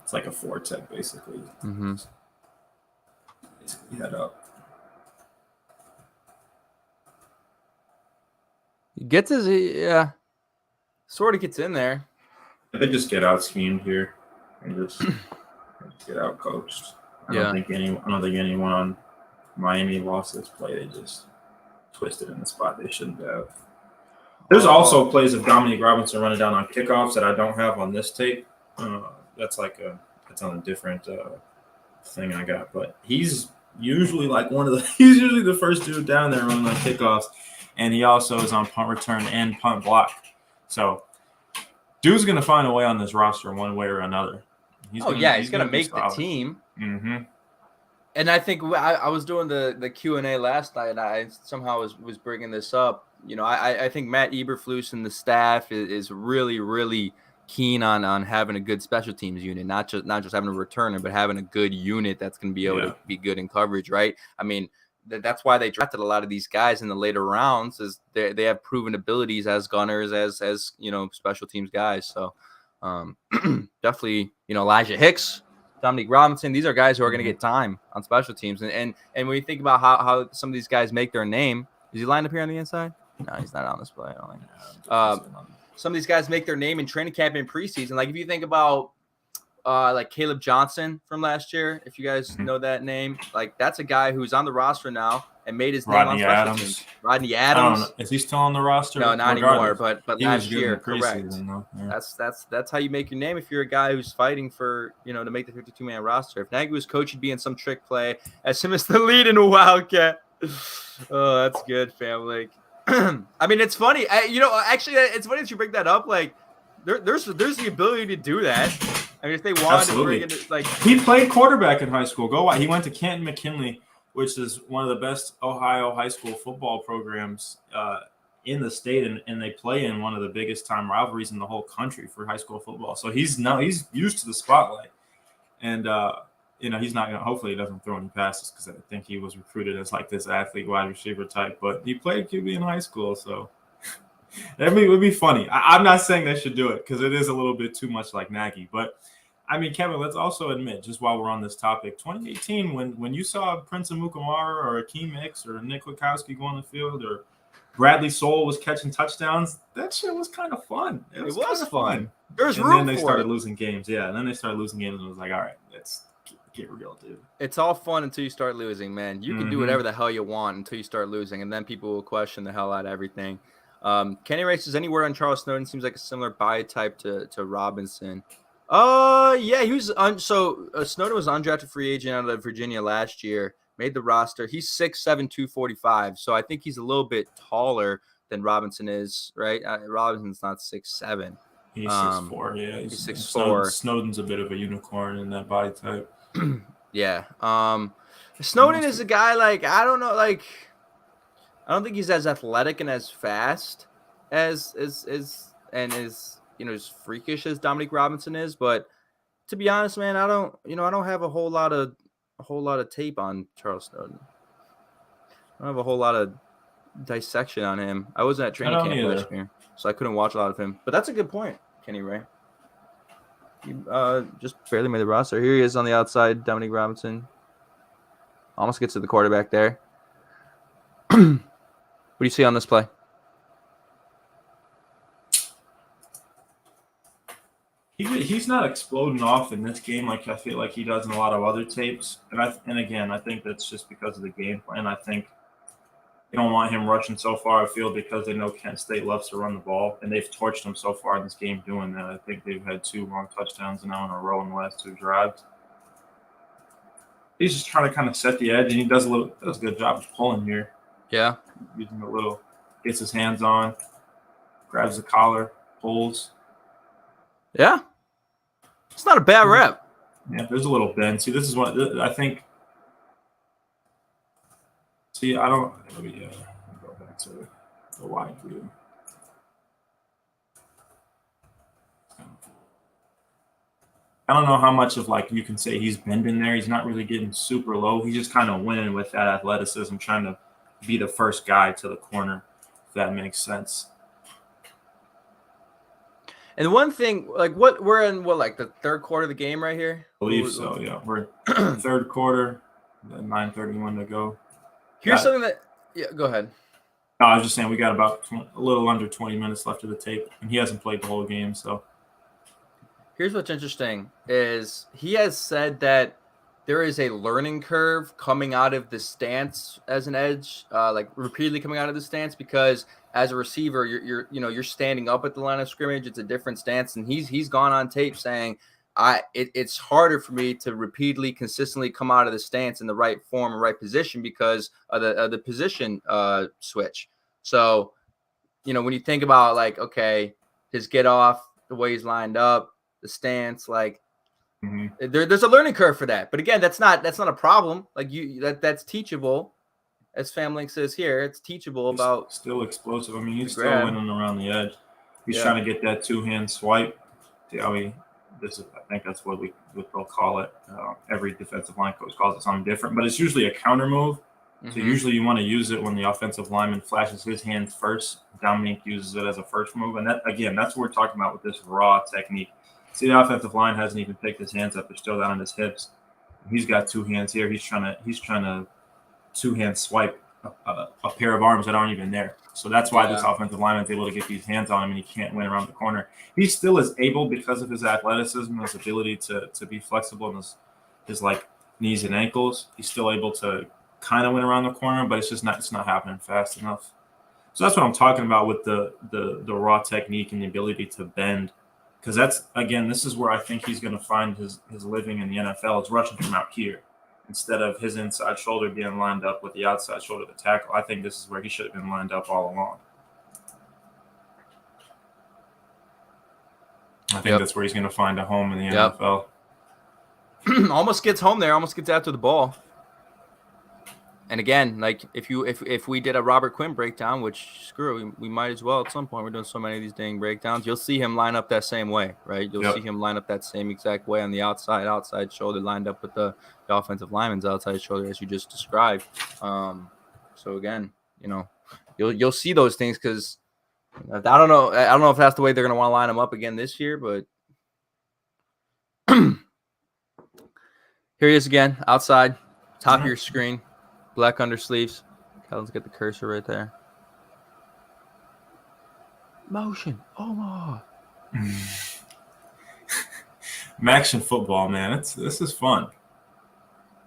It's like a 4-tech basically. Basically head up. He gets sort of gets in there. They just get out schemed here and just get out coached. I don't think anyone on Miami lost this play. They just twisted in the spot they shouldn't have. There's also plays of Dominique Robinson running down on kickoffs that I don't have on this tape. That's on a different thing I got, but he's usually like he's usually the first dude down there running on kickoffs. and he also is on punt return and punt block. So dude's going to find a way on this roster one way or another. He's going to make the team. Mm-hmm. And I think I was doing the Q&A last night, and I somehow was bringing this up. I think Matt Eberflus and the staff is really, really keen on having a good special teams unit, not just having a returner, but having a good unit that's going to be able to be good in coverage, right? I mean, that's why they drafted a lot of these guys in the later rounds, is they have proven abilities as gunners, as special teams guys. So definitely, Elijah Hicks, Dominique Robinson, these are guys who are going to get time on special teams. And when you think about how some of these guys make their name, is he lined up here on the inside? No, he's not on this play. I don't think. Some of these guys make their name in training camp and preseason. Like if you think about like Caleb Johnson from last year, if you guys know that name, like that's a guy who's on the roster now and made his name on special teams. Rodney Adams. Is he still on the roster? No, not anymore. But last year, correct. Yeah. That's how you make your name if you're a guy who's fighting for to make the 52-man roster. If Nagy was coach, he'd be in some trick play as him as the lead in a Wildcat. Oh, that's good, family. I mean, it's funny. Actually, it's funny that you bring that up. Like, there's the ability to do that. I mean, if they wanted to bring it, like he played quarterback in high school. He went to Canton McKinley, which is one of the best Ohio high school football programs in the state, and they play in one of the biggest time rivalries in the whole country for high school football. So he's used to the spotlight, and he's not gonna. Hopefully, he doesn't throw any passes because I think he was recruited as like this athlete wide receiver type. But he played QB in high school, so it would be funny. I'm not saying they should do it because it is a little bit too much like Nagy. But I mean, Kevin, let's also admit, just while we're on this topic, 2018, when you saw Prince Amukamara or Akeem Hicks or Nick Witkowski go on the field, or Bradley Soul was catching touchdowns, that shit was kind of fun. It was kind of fun. There's room. And then they started losing games. Yeah, and then they started losing games, and it was like, all right, let's get real, dude. It's all fun until you start losing, man. You can do whatever the hell you want until you start losing, and then people will question the hell out of everything. Kenny Ray says, any word on Charles Snowden? Seems like a similar body type to Robinson. Yeah, he was Snowden was an undrafted free agent out of Virginia last year, made the roster. He's 6'7", 245, so I think he's a little bit taller than Robinson is, right? Robinson's not 6'7". He's 6'4", yeah. He's 6'4". Snowden's a bit of a unicorn in that body type. Yeah. Snowden is a guy, like, I don't know, like, I don't think he's as athletic and as fast as as freakish as Dominique Robinson is, but to be honest, man, I don't have a whole lot of tape on Charles Snowden. I don't have a whole lot of dissection on him. I wasn't at training camp last year, so I couldn't watch a lot of him. But that's a good point, Kenny Ray. He just barely made the roster. Here he is on the outside, Dominique Robinson. Almost gets to the quarterback there. What do you see on this play? He's not exploding off in this game like I feel like he does in a lot of other tapes. And again, I think that's just because of the game plan. I think they don't want him rushing so far afield because they know Kent State loves to run the ball, and they've torched him so far in this game doing that. I think they've had 2 long touchdowns now in a row in the last 2 drives. He's just trying to kind of set the edge, and he does a good job of pulling here. Yeah. Using gets his hands on, grabs the collar, pulls. Yeah. It's not a bad rep. Yeah, there's a little bend. See, this is what I think. See, let me go back to the wide view. I don't know how much of you can say he's bending there. He's not really getting super low. He's just kind of winning with that athleticism, trying to be the first guy to the corner, if that makes sense. And one thing, we're in the third quarter of the game right here? I believe so, yeah. We're third quarter, 9:31 to go. Here's something that – yeah, go ahead. No, I was just saying we got about a little under 20 minutes left of the tape, and he hasn't played the whole game, so. Here's what's interesting is he has said that there is a learning curve coming out of the stance as an edge, repeatedly coming out of the stance, because as a receiver, you're standing up at the line of scrimmage. It's a different stance, and he's gone on tape saying, it's harder for me to repeatedly, consistently come out of the stance in the right form and right position because of the position switch. So, when you think about like, okay, his get off, the way he's lined up, the stance, like there's a learning curve for that. But again, that's not a problem. Like that's teachable. As FamLink says here, it's teachable. He's about still explosive. I mean, he's still winning around the edge. He's trying to get that 2-hand swipe. I mean, I think that's what they'll call it. Every defensive line coach calls it something different, but it's usually a counter move. So usually you want to use it when the offensive lineman flashes his hand first. Dominique uses it as a first move, and that's what we're talking about with this raw technique. See, the offensive line hasn't even picked his hands up; they're still down on his hips. He's got 2 hands here. He's trying to 2-hand swipe a pair of arms that aren't even there. So that's why this offensive lineman is able to get these hands on him, and he can't win around the corner. He still is able, because of his athleticism, his ability to be flexible in his like knees and ankles. He's still able to kind of win around the corner, but it's not happening fast enough. So that's what I'm talking about with the raw technique and the ability to bend. Because this is where I think he's going to find his living in the NFL, is rushing from out here instead of his inside shoulder being lined up with the outside shoulder of the tackle. I think this is where he should have been lined up all along. I think that's where he's going to find a home in the NFL. Almost gets home there. Almost gets after the ball. And again, like if we did a Robert Quinn breakdown, which we might as well at some point. We're doing so many of these dang breakdowns. You'll see him line up that same way, right? You'll see him line up that same exact way on the outside shoulder, lined up with the offensive lineman's outside shoulder, as you just described. So again, you'll see those things, because I don't know if that's the way they're going to want to line them up again this year, but here he is again, outside, top of your screen. Black undersleeves. Let's get the cursor right there. Motion. Oh, Action football, man. This is fun.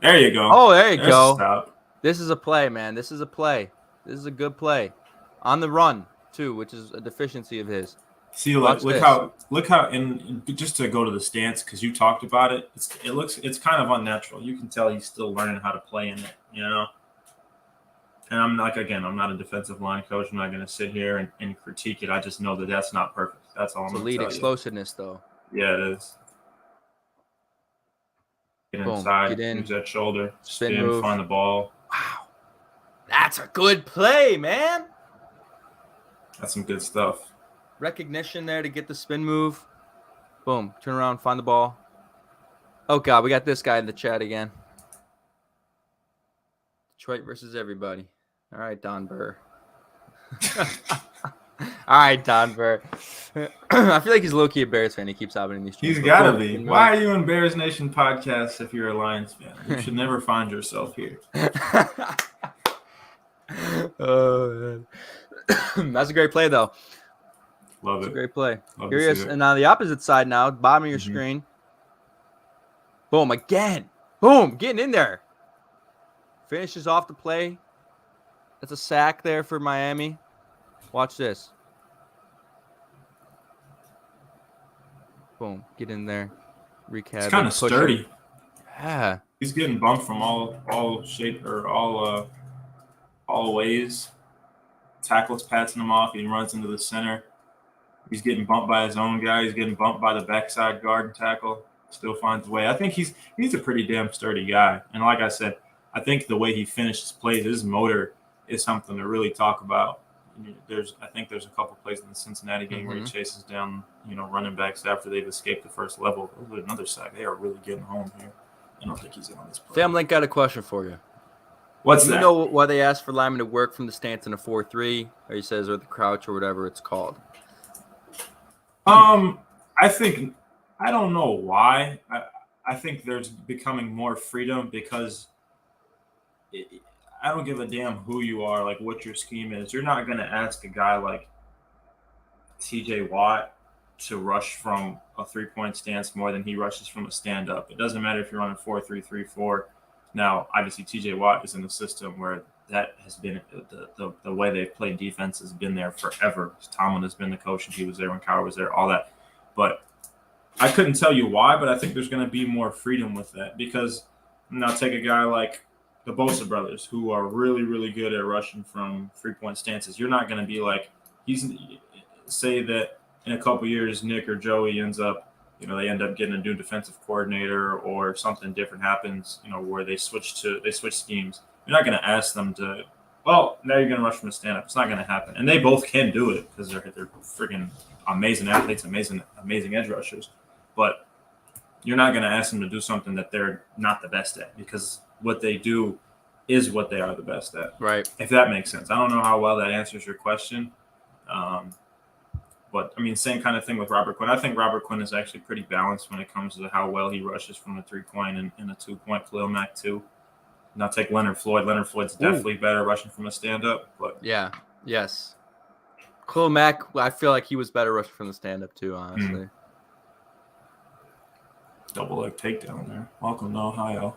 There you go. Oh, there you go. Stop. This is a play, man. This is a play. This is a good play. On the run, too, which is a deficiency of his. See, look how, and just to go to the stance, because you talked about it, it's kind of unnatural. You can tell he's still learning how to play in it, And I'm not a defensive line coach. I'm not going to sit here and critique it. I just know that that's not perfect. That's all I'm going to tell you. Elite explosiveness, though. Yeah, it is. Get inside, use that shoulder, spin, find the ball. Wow. That's a good play, man. That's some good stuff. Recognition there to get the spin move. Boom. Turn around, find the ball. Oh, God, we got this guy in the chat again. Detroit versus everybody. All right, Don Burr. All right, Don Burr. I feel like he's low-key a Bears fan. He kees hopping in these streets. He's got to be. Why are you in Bears Nation podcast if you're a Lions fan? You should never find yourself here. Oh, man. That's a great play, though. Love it. That's a great play. Here he is. And on the opposite side now, bottom of your screen. Boom, again. Boom, getting in there. Finishes off the play. That's a sack there for Miami. Watch this. Boom, get in there. Recap. It's kind of sturdy. Yeah. He's getting bumped from all shape or all ways. Tackle's passing him off. He runs into the center. He's getting bumped by his own guy. He's getting bumped by the backside guard and tackle. Still finds a way. I think he's a pretty damn sturdy guy. And like I said, I think the way he finishes plays, his motor is something to really talk about. I think there's a couple plays in the Cincinnati game where he chases down, running backs after they've escaped the first level. Another sack. They are really getting home here. I don't think he's in on this play. FamLink got a question for you. What's that? You know why they asked for linemen to work from the stance in a 4-3, or he says, or the crouch, or whatever it's called? I don't know why. I think there's becoming more freedom because I don't give a damn who you are, like what your scheme is. You're not going to ask a guy like TJ Watt to rush from a three-point stance more than he rushes from a stand-up. It doesn't matter if you're running 4-3-3-4. Now, obviously, TJ Watt is in a system where that has been the way they've played defense has been there forever. Tomlin has been the coach, and he was there when Cowher was there, all that. But I couldn't tell you why, but I think there's going to be more freedom with that because now take a guy like the Bosa brothers, who are really, really good at rushing from 3-point stances. You're not going to be like say that in a couple years Nick or Joey ends up, they end up getting a new defensive coordinator or something different happens, where they switch schemes. You're not going to ask them to, well, now you're going to rush from a stand-up. It's not going to happen. And they both can do it because they're freaking amazing athletes, amazing edge rushers. But you're not going to ask them to do something that they're not the best at, because what they do is what they are the best at. Right. If that makes sense. I don't know how well that answers your question. But, I mean, same kind of thing with Robert Quinn. I think Robert Quinn is actually pretty balanced when it comes to how well he rushes from the 3-point and a 2-point. Khalil Mack, too. Now take Leonard Floyd. Leonard Floyd's definitely better rushing from a stand-up. But yeah, yes. Khalil Mack, I feel like he was better rushing from the stand-up, too, honestly. Double leg takedown there. Welcome to Ohio.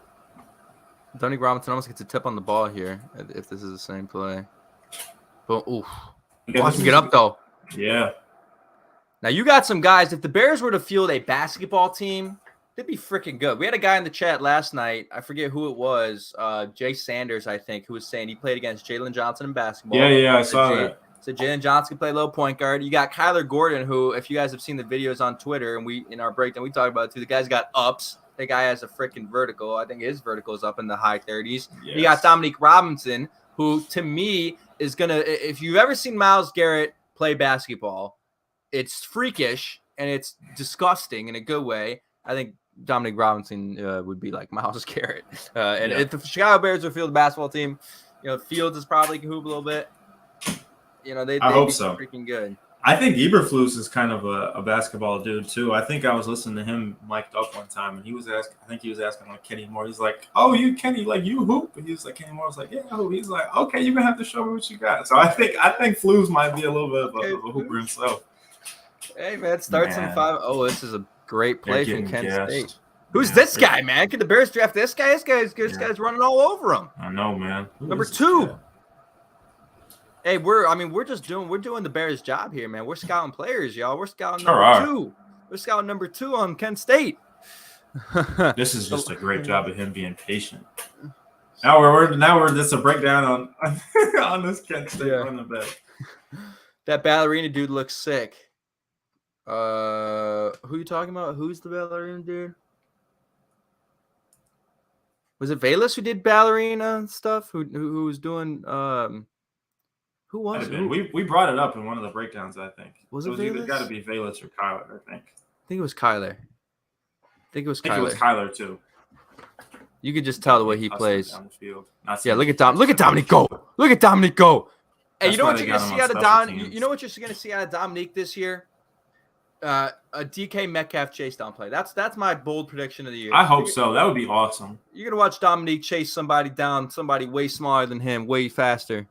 Dominique Robinson almost gets a tip on the ball here if this is the same play. But, oof. Watch him get up, though. Yeah. Now, you got some guys. If the Bears were to field a basketball team, they'd be freaking good. We had a guy in the chat last night. I forget who it was. Jay Sanders, I think, who was saying he played against Jalen Johnson in basketball. Yeah, I saw that. So Jalen Johnson can play a little point guard. You got Kyler Gordon, who, if you guys have seen the videos on Twitter, and in our breakdown, we talked about it too. The guy's got ups. The guy has a freaking vertical. I think his vertical is up in the high 30s. Yes. You got Dominique Robinson, who to me is going to, if you've ever seen Myles Garrett play basketball, it's freakish and it's disgusting in a good way. I think Dominique Robinson would be like Myles Garrett. If the Chicago Bears would field a basketball team, Fields is probably can hoop a little bit. They'd hope be so. Freaking good. I think Eberflus is kind of a basketball dude too. I think I was listening to him mic'd up one time, and he was asking like Kenny Moore. He's like, "Oh, you Kenny, like you hoop?" And he was like, Kenny Moore was like, "Yeah, I hoop." He's like, "Okay, you're gonna have to show me what you got." So I think Flus might be a little bit of a hooper himself. Hey man, starts in 5. Oh, this is a great play from Kent State. Who's Yeah, this guy, man? Could the Bears draft this guy? This guy's running all over him. I know, man. Number 2. Hey, we're doing the Bears' job here, man. We're scouting players, y'all. We're scouting number 2. We're scouting number 2 on Kent State. This is just a great job of him being patient. Now we're just a breakdown on this Kent State running back. That ballerina dude looks sick. Who you talking about? Who's the ballerina dude? Was it Velas who did ballerina stuff? Who was doing Who was it? We brought it up in one of the breakdowns, I think. Was it either got to be Velas or Kyler, I think. I think it was Kyler. I think it was Kyler too. You could just tell the way he plays. Down the field. Look at Dominique go. Look at Dominique go. Hey, you know what you're gonna see out of Dominique? You know what you're gonna see out of Dominique this year? A DK Metcalf chase down play. That's my bold prediction of the year. I hope so. That would be awesome. You're gonna watch Dominique chase somebody down, somebody way smaller than him, way faster.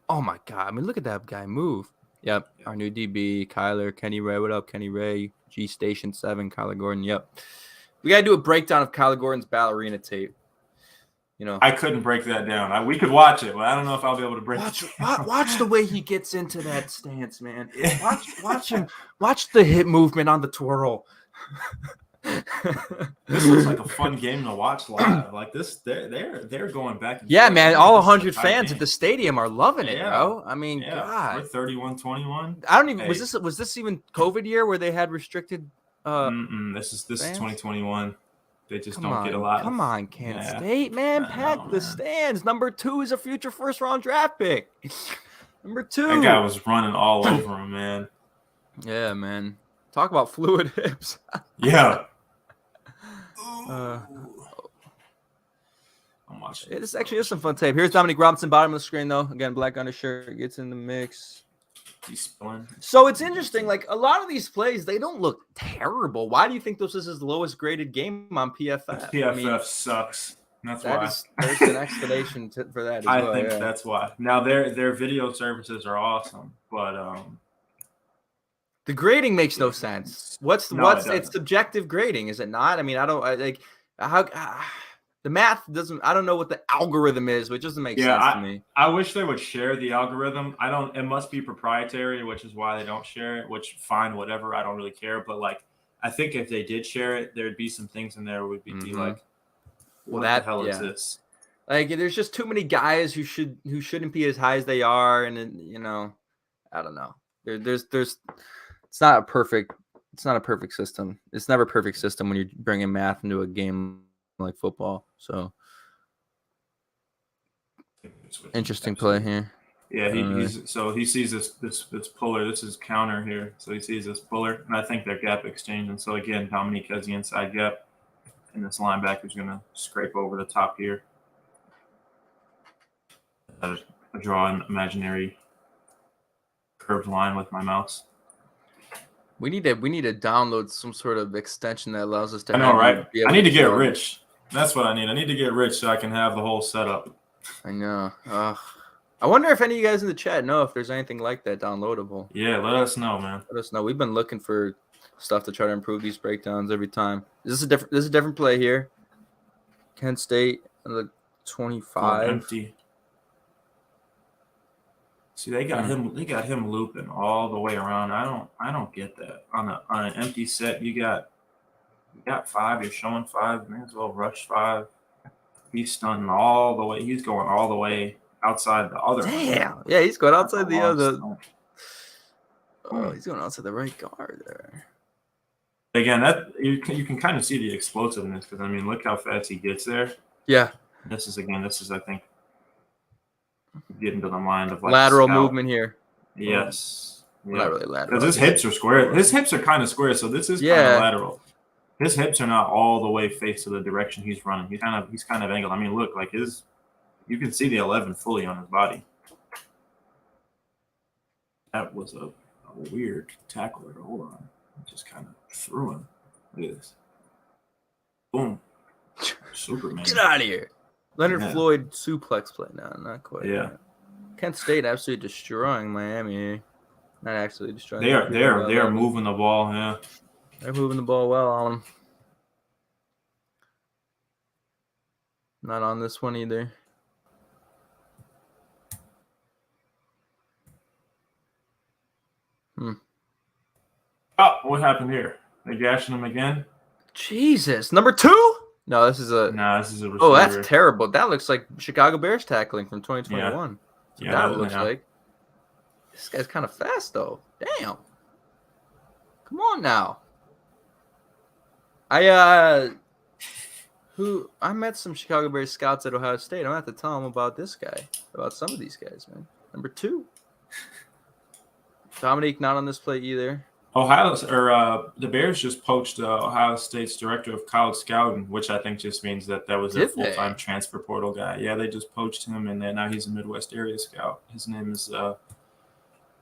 Oh my God! I mean, look at that guy move. Yep, our new DB, Kyler, Kenny Ray. What up, Kenny Ray? G Station 7, Kyler Gordon. Yep. We gotta do a breakdown of Kyler Gordon's ballerina tape. I couldn't break that down. We could watch it, but I don't know if I'll be able to break it. Watch the way he gets into that stance, man. Watch him. Watch the hip movement on the twirl. This looks like a fun game to watch live. Like this, they're going back. And forth. Man, all 100 fans at the stadium are loving it, bro. I mean, God, we're 31-21. I don't even. Was this even COVID year where they had restricted? This is 2021. They just don't get a lot. Come on, Kent State, man. Pack the stands. Number 2 is a future first-round draft pick. Number 2. That guy was running all over him, man. Yeah, man. Talk about fluid hips. Yeah. I'm watching. This actually is some fun tape. Here's Dominique Robinson, bottom of the screen, though. Again, black undershirt gets in the mix. He's spilling. So it's interesting. Like, a lot of these plays, they don't look terrible. Why do you think this is his lowest graded game on PFF? PFF sucks. That's why. There's an explanation for that as well. I think that's why. Now, their video services are awesome, but the grading makes no sense. It's subjective grading, is it not? I mean, the math doesn't. I don't know what the algorithm is, which doesn't make sense to me. I wish they would share the algorithm. It must be proprietary, which is why they don't share it. Which fine, whatever. I don't really care. But I think if they did share it, there'd be some things in there would be like, what the hell is this? Like, there's just too many guys who shouldn't be as high as they are, and I don't know. There's it's not a perfect system. It's never a perfect system when you're bringing math into a game like football. So interesting play here. Yeah, he sees this puller. This is counter here. So he sees this puller, and I think they're gap exchange. And so again, Dominique has the inside gap, and this linebacker's going to scrape over the top here. I draw an imaginary curved line with my mouse. We need to download some sort of extension that allows us to. I know, right? I need to get rich. That's what I need. I need to get rich so I can have the whole setup. I know. I wonder if any of you guys in the chat know if there's anything like that downloadable. Yeah, let us know, man. Let us know. We've been looking for stuff to try to improve these breakdowns every time. This is a different play here. Kent State the 25. Empty. See, they got him looping all the way around. I don't get that. On an empty set, you got 5, you're showing 5, may as well rush 5. He's stunning all the way. He's going all the way outside the other. Damn. Yeah, he's going outside the other. Oh, he's going outside the right guard there. Again, that you can kind of see the explosiveness because I mean, look how fast he gets there. Yeah. This is I think getting to the mind of like lateral movement here. Yes. Well, not really lateral. Because his hips are square. His hips are kind of square, so this is kind of lateral. His hips are not all the way face to the direction he's running. He's kind of angled. I mean, look, like you can see the 11 fully on his body. That was a weird tackle there. Hold on. Just kind of threw him. Look at this. Boom. Superman. Get out of here. Leonard Floyd suplex play. No, not quite. Yeah. Kent State absolutely destroying Miami. Not actually destroying. They are moving the ball. Yeah. They're moving the ball well on them. Not on this one either. Oh, what happened here? They gashing him again? Jesus. Number 2? No, this is a receiver. Oh, that's terrible. That looks like Chicago Bears tackling from 2021. Yeah, that looks like. This guy's kind of fast, though. Damn. Come on now. I met some Chicago Bears scouts at Ohio State. I'm gonna have to tell them about this guy, about some of these guys, man. Number 2. Dominique not on this play either. The Bears just poached Ohio State's director of college scouting, which I think just means that was their full-time transfer portal guy. Yeah, they just poached him, and now he's a Midwest area scout. His name is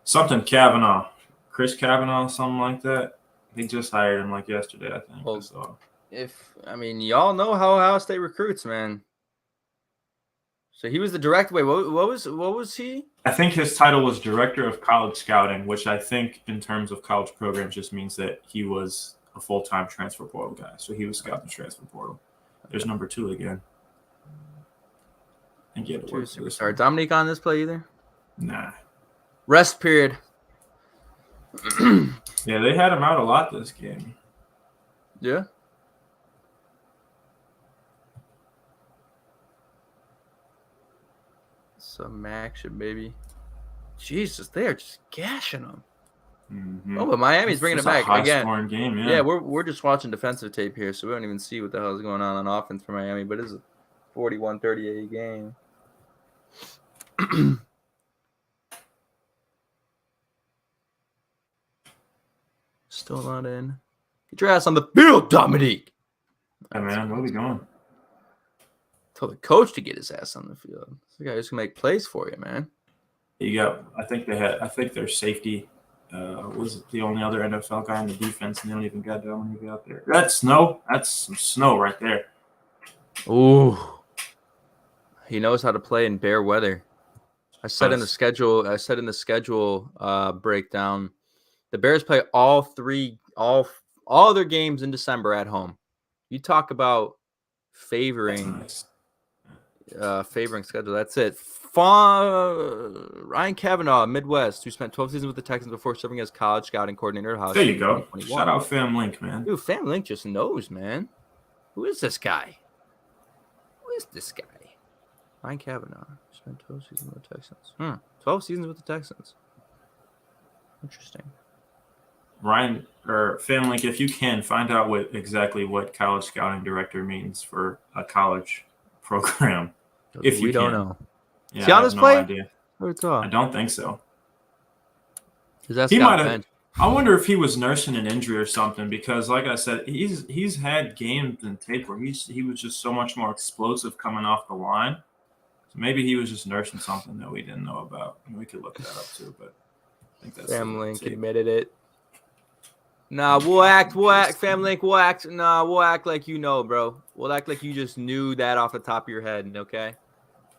something Kavanaugh, Chris Kavanaugh, something like that. They just hired him like yesterday, I think. Well, y'all know how Ohio State recruits, man. So he was the director. Wait, what was he? I think his title was director of college scouting, which I think in terms of college programs just means that he was a full-time transfer portal guy. So he was scouting the transfer portal. There's number 2 again. And get it works. Superstar. Dominique on this play either? Nah. Rest period. Yeah, they had him out a lot this game. Yeah. Some action, baby. Jesus, they are just gashing them. Mm-hmm. Oh, but Miami's bringing it back again. Game, yeah, we're just watching defensive tape here, so we don't even see what the hell is going on offense for Miami. But it's a 41-38 game. Still not in. Get your ass on the field, Dominique. Hey, man, where are we going? Tell the coach to get his ass on the field. This guy who's gonna make plays for you, man. I think their safety was the only other NFL guy in the defense, and they don't even got Dominique out there. That's snow. That's some snow right there. Ooh. He knows how to play in bare weather. I said in the schedule breakdown, the Bears play all their games in December at home. You talk about favoring schedule. That's it. Ryan Kavanaugh, Midwest, who spent 12 seasons with the Texans before serving as college scouting coordinator. There you go. Shout out Fam Link, man. Dude, Fam Link just knows, man. Who is this guy? Ryan Kavanaugh spent 12 seasons with the Texans. 12 seasons with the Texans. Interesting. Ryan or FamLink, if you can find out exactly what college scouting director means for a college program. If you don't can. know. Yeah, Is he on this play? Idea. I don't think so. He might have. I wonder if he was nursing an injury or something, because, like I said, he's had games and tape where he was just so much more explosive coming off the line. So maybe he was just nursing something that we didn't know about. We could look that up too, but I think that's FamLink admitted it. Nah, we'll act, FamLink, we'll act like you know, bro. We'll act like you just knew that off the top of your head, okay?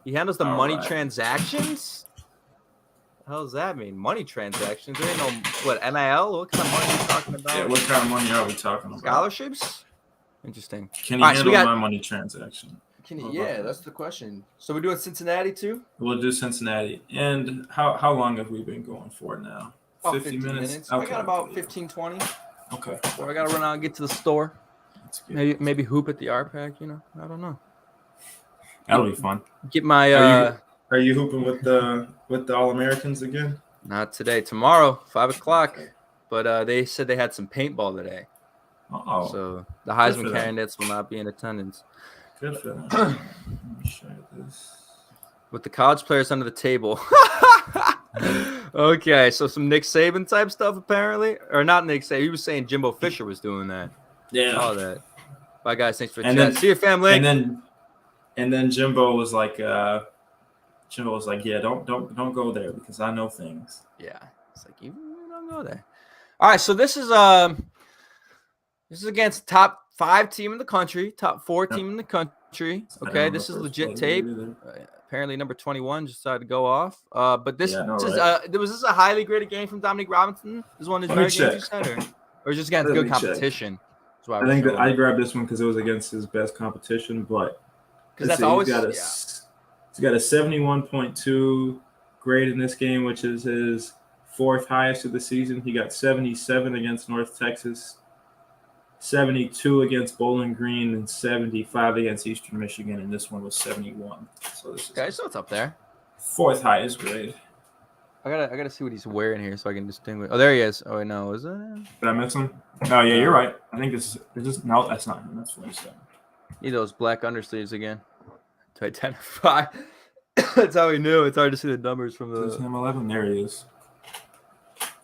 He handles the money transactions? What the hell does that mean? Money transactions? There ain't no, NIL? What kind of money are you talking about? Yeah, what kind of money are we talking about? Scholarships? Interesting. Can you handle my money transaction? Yeah, that's the question. So we're doing Cincinnati too? We'll do Cincinnati. And how long have we been going for now? About 50 minutes. Okay. I got about 15, 20. Okay. So I got to run out and get to the store. Maybe hoop at the RPAC, I don't know. That'll be fun. Get my Are you hooping with the All-Americans again? Not today. Tomorrow, 5:00. But they said they had some paintball today. Oh. So the Heisman candidates will not be in attendance. Good for them. Let me show you this. With the college players under the table. Okay, so some Nick Saban type stuff apparently, or not Nick Saban. He was saying Jimbo Fisher was doing that. Yeah, all that. Bye guys, thanks for the chat. See you, family. And then Jimbo was like, yeah, don't go there because I know things. Yeah, it's like you don't go there. All right, so this is against top 5 team in the country, top 4 team in the country. Okay, this is legit tape. Apparently, number 21 just decided to go off. But this was this a highly graded game from Dominique Robinson? This is one of his better games, you said, or just against good competition? I think that I grabbed this one because it was against his best competition, but because that's always he's got a 71.2 grade in this game, which is his 4th highest of the season. He got 77 against North Texas, 72 against Bowling Green, and 75 against Eastern Michigan, and this one was 71. So this is so it's up there. 4th highest grade. I gotta see what he's wearing here so I can distinguish. Oh, there he is. Oh, wait, no, is it? Did I miss him? Oh, yeah, you're right. I think this is no, that's not him. That's 47. Need those black undersleeves again to identify. That's how we knew. It's hard to see the numbers from the. Him 11. There he is.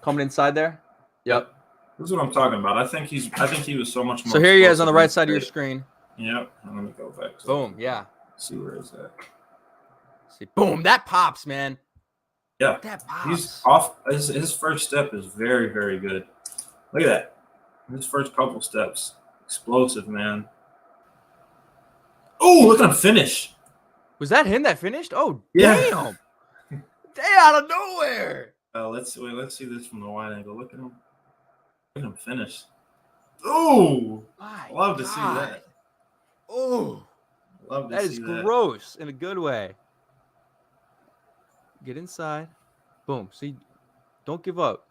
Coming inside there. Yep. This is what I'm talking about. I think he was so much more. So here he is on the right side of your screen. Yep. I'm gonna go back. Boom. Yeah. See where is that? See. Boom. That pops, man. Yeah. That pops. He's off. His first step is very, very good. Look at that. His first couple steps, explosive, man. Oh, look at him finish. Was that him that finished? Oh, yeah. Damn. Damn, out of nowhere. Let's see this from the wide angle. Look at him. Look at him finish. Oh, love to see that. Oh, love to that see is that. Gross in a good way. Get inside. Boom. See, don't give up.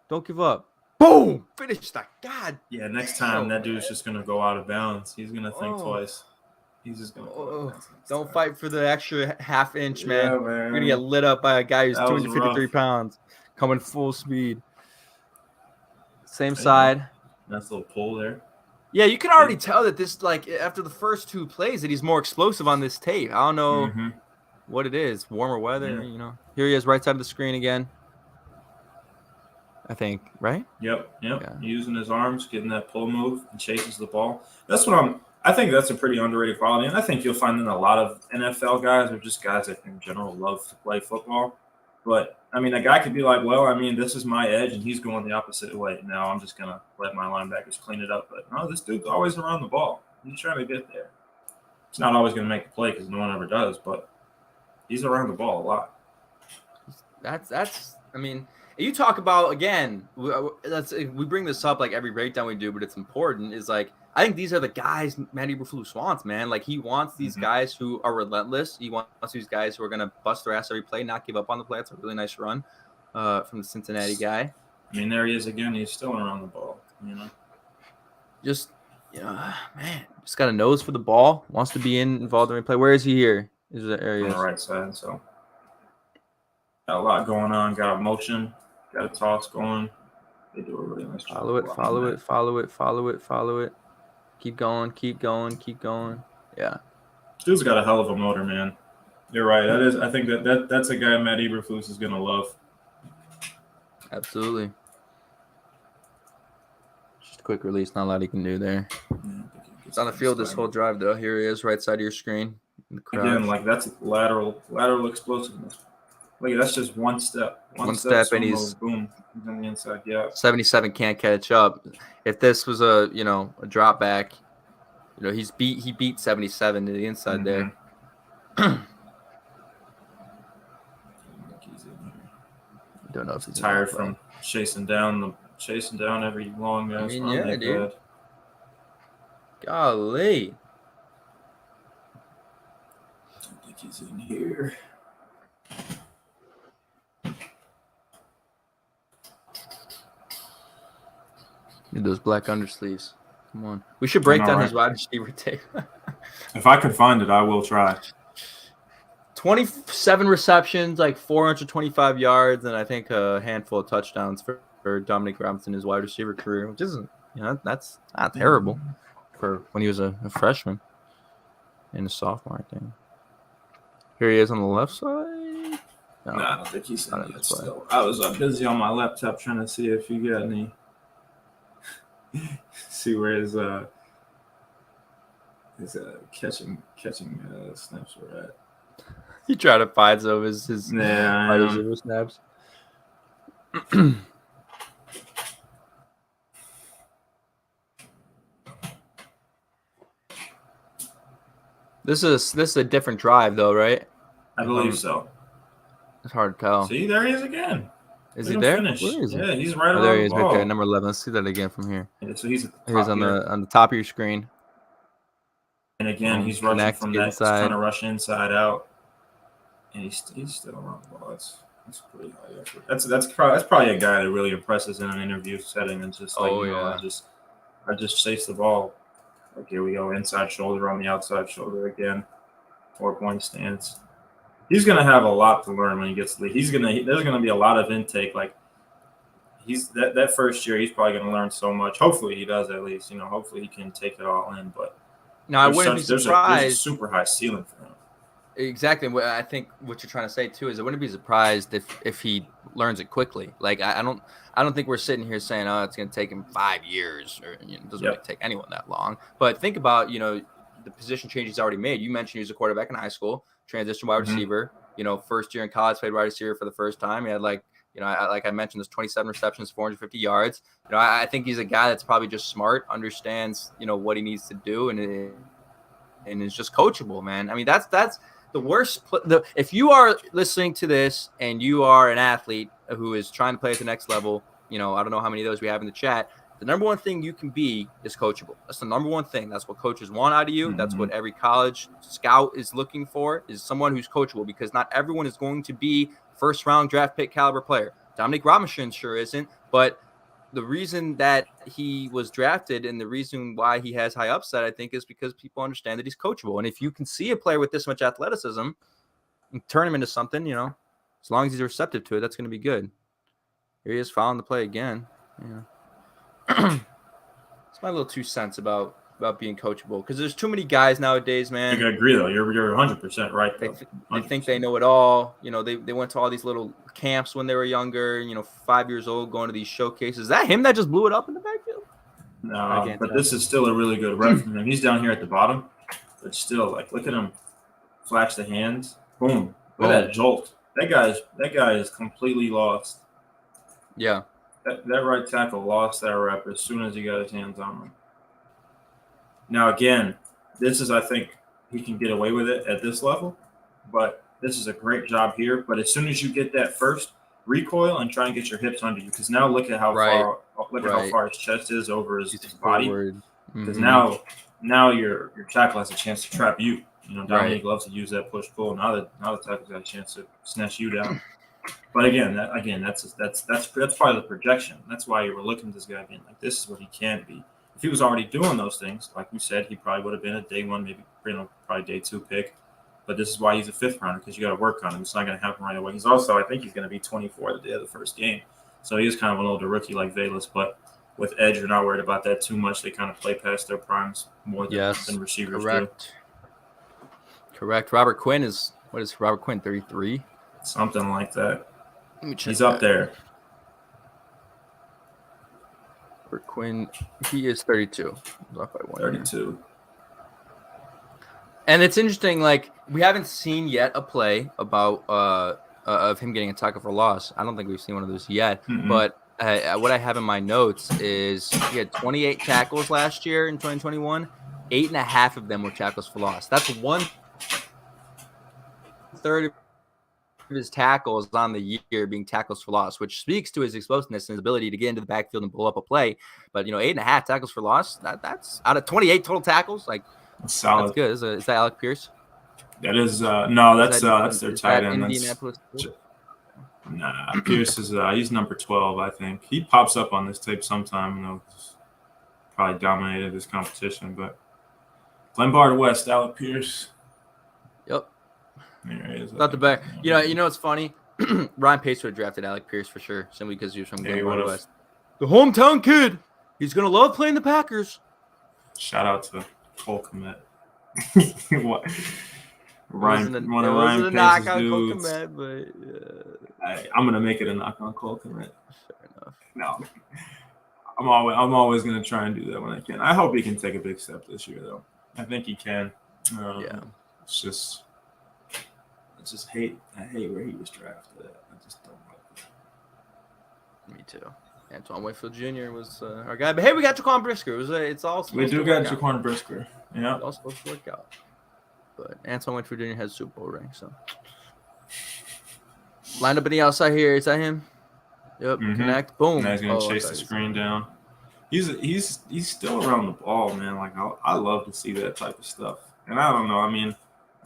Don't give up. Boom. Finish that. God. Yeah, next time that dude's just gonna go out of bounds. He's gonna think twice. He's just gonna. Don't fight for the extra half inch, man. Yeah, man. You're gonna get lit up by a guy who's 253 pounds, coming full speed. Same side. Nice little pull there. Yeah, you can already tell that this, like, after the first 2 plays, that he's more explosive on this tape. I don't know what it is. Warmer weather, Here he is, right side of the screen again. I think, right? Yep. Yeah. Using his arms, getting that pull move, and chases the ball. That's what I think that's a pretty underrated quality, and I think you'll find that a lot of NFL guys or just guys that in general love to play football. But, I mean, a guy could be like, well, I mean, this is my edge, and he's going the opposite way. Now I'm just going to let my linebackers clean it up. But, no, this dude's always around the ball. He's trying to get there. It's not always going to make the play because no one ever does, but he's around the ball a lot. That's I mean, you talk about, again, we bring this up like every breakdown we do, but it's important, is like, I think these are the guys Matty Eberflus wants, man. Like, he wants these guys who are relentless. He wants these guys who are going to bust their ass every play, not give up on the play. It's a really nice run from the Cincinnati guy. I mean, there he is again. He's still around the ball, Just, man, just got a nose for the ball. Wants to be involved in every play. Where is he here? These are the on areas. the right side. So got a lot going on. Got a motion. Got a toss going. They do a really nice job. Follow it. Keep going. Yeah. Dude's got a hell of a motor, man. You're right. I think that's a guy Matt Eberflus is gonna love. Absolutely. Just a quick release. Not a lot he can do there. It's on the field this whole drive, though. Here he is, right side of your screen. Again, like that's lateral explosiveness. Look, that's just one step. One step and he's boom. He's on the inside. Yeah. 77 can't catch up. If this was a drop back, he beat 77 to the inside there. Don't know if he's tired from chasing down every long guy. Yeah, dude. Golly. I don't think he's in here. Need those black undersleeves. Come on. We should break down his wide receiver tape. If I could find it, I will try. 27 receptions, like 425 yards, and I think a handful of touchdowns for Dominique Robinson, his wide receiver career, which isn't, that's not terrible for when he was a freshman and a sophomore, I think. Here he is on the left side. No, I don't think he's in it still. I was busy on my laptop trying to see if you got any. See where his catching snaps were at. You try to find some of his wide receiver snaps. This is a different drive though, right? I believe so. It's hard to tell. See, there he is again. Is he there? Finish. Where is he? Yeah, he's right around there he is, the ball. right there, number 11. Let's see that again from here. Yeah, so he's on the top of your screen. And again, he's rushing from that, trying to rush inside out, and he's still around the ball. That's pretty high effort. That's probably a guy that really impresses in an interview setting, and just like I just chase the ball. Like here we go, inside shoulder on the outside shoulder again, 4-point stance. He's gonna have a lot to learn when he gets to the league. There's gonna be a lot of intake. Like he's that first year, he's probably gonna learn so much. Hopefully he does at least. Hopefully he can take it all in. But no, I wouldn't be surprised. There's a super high ceiling for him. Exactly. I think what you're trying to say too is I wouldn't be surprised if he learns it quickly. Like I don't think we're sitting here saying, oh, it's gonna take him 5 years, or it doesn't really take anyone that long. But think about the position change he's already made. You mentioned he was a quarterback in high school. Transition wide receiver, first year in college, played wide receiver for the first time. He had like I mentioned, there's 27 receptions, 450 yards. I think he's a guy that's probably just smart, understands, what he needs to do, and is just coachable, man. I mean, that's the worst. If you are listening to this and you are an athlete who is trying to play at the next level, I don't know how many of those we have in the chat. The number one thing you can be is coachable. That's the number one thing. That's what coaches want out of you. That's what every college scout is looking for, is someone who's coachable, because not everyone is going to be first-round draft pick caliber player. Dominique Robinson sure isn't, but the reason that he was drafted and the reason why he has high upside, I think, is because people understand that he's coachable. And if you can see a player with this much athleticism and turn him into something, as long as he's receptive to it, that's going to be good. Here he is following the play again. It's my little 2 cents about being coachable, because there's too many guys nowadays, man. I agree, though. You're 100% right. They think they know it all. They went to all these little camps when they were younger. 5 years old, going to these showcases. Is that him that just blew it up in the backfield? No, but this is still a really good rep from him. He's down here at the bottom, but still, look at him flash the hands. Boom! Look at that jolt. That guy is completely lost. Yeah. That right tackle lost that rep as soon as he got his hands on him. Now, again, I think he can get away with it at this level, but this is a great job here. But as soon as you get that first recoil and try and get your hips under you, because now look at how far his chest is over his body. Because now your tackle has a chance to trap you. Dominique loves to use that push-pull. Now the tackle's got a chance to snatch you down. But again, that's part of the projection. That's why you were looking at this guy being like, this is what he can be. If he was already doing those things, like you said, he probably would have been a day one, maybe probably day 2 pick. But this is why he's a 5th rounder, because you got to work on him. It's not going to happen right away. He's also, I think he's going to be 24 the day of the first game. So he is kind of an older rookie like Velas. But with Edge, you're not worried about that too much. They kind of play past their primes more than receivers do. Correct. Robert Quinn is, what is Robert Quinn, 33? Something like that. Let me check. He's up there. Robert Quinn, he is 32. He's off by 1 year. 32. And it's interesting, like, we haven't seen yet a play about of him getting a tackle for loss. I don't think we've seen one of those yet. Mm-hmm. But what I have in my notes is he had 28 tackles last year in 2021. 8.5 of them were tackles for loss. That's 1/3 of his tackles on the year being tackles for loss, which speaks to his explosiveness and his ability to get into the backfield and pull up a play. But, 8.5 tackles for loss, that's out of 28 total tackles. Like, that's solid. That's good. Is that Alec Pierce? That is no. That's their tight end. Indianapolis. Nah, Pierce is he's number 12. I think he pops up on this tape sometime. Probably dominated this competition, but Glenbard West, Alec Pierce. Yep. There he is. Not the best. You know what's funny? Ryan Pace would have drafted Alec Pierce for sure, simply because he was from Glenbard West. The hometown kid. He's gonna love playing the Packers. Shout out to Cole Kmet. What? One of Ryan Pace's dudes. Kmet, but, I'm gonna make it a knock on Cole Kmet. Fair enough. No, I'm always gonna try and do that when I can. I hope he can take a big step this year, though. I think he can. Yeah. It's just, I hate where he was drafted at. I just don't like it. Me too. Antoine Whitfield Jr. was our guy, but hey, we got Jaquan Brisker. It's all. We do got Jaquan Brisker. Yeah, it's all supposed to work out. But Antoine Whitfield Jr. has a Super Bowl ring, so lined up in the outside here. Is that him? Yep. Mm-hmm. Connect. Boom. Now he's gonna chase the screen down. He's still around the ball, man. Like I love to see that type of stuff. And I don't know. I mean,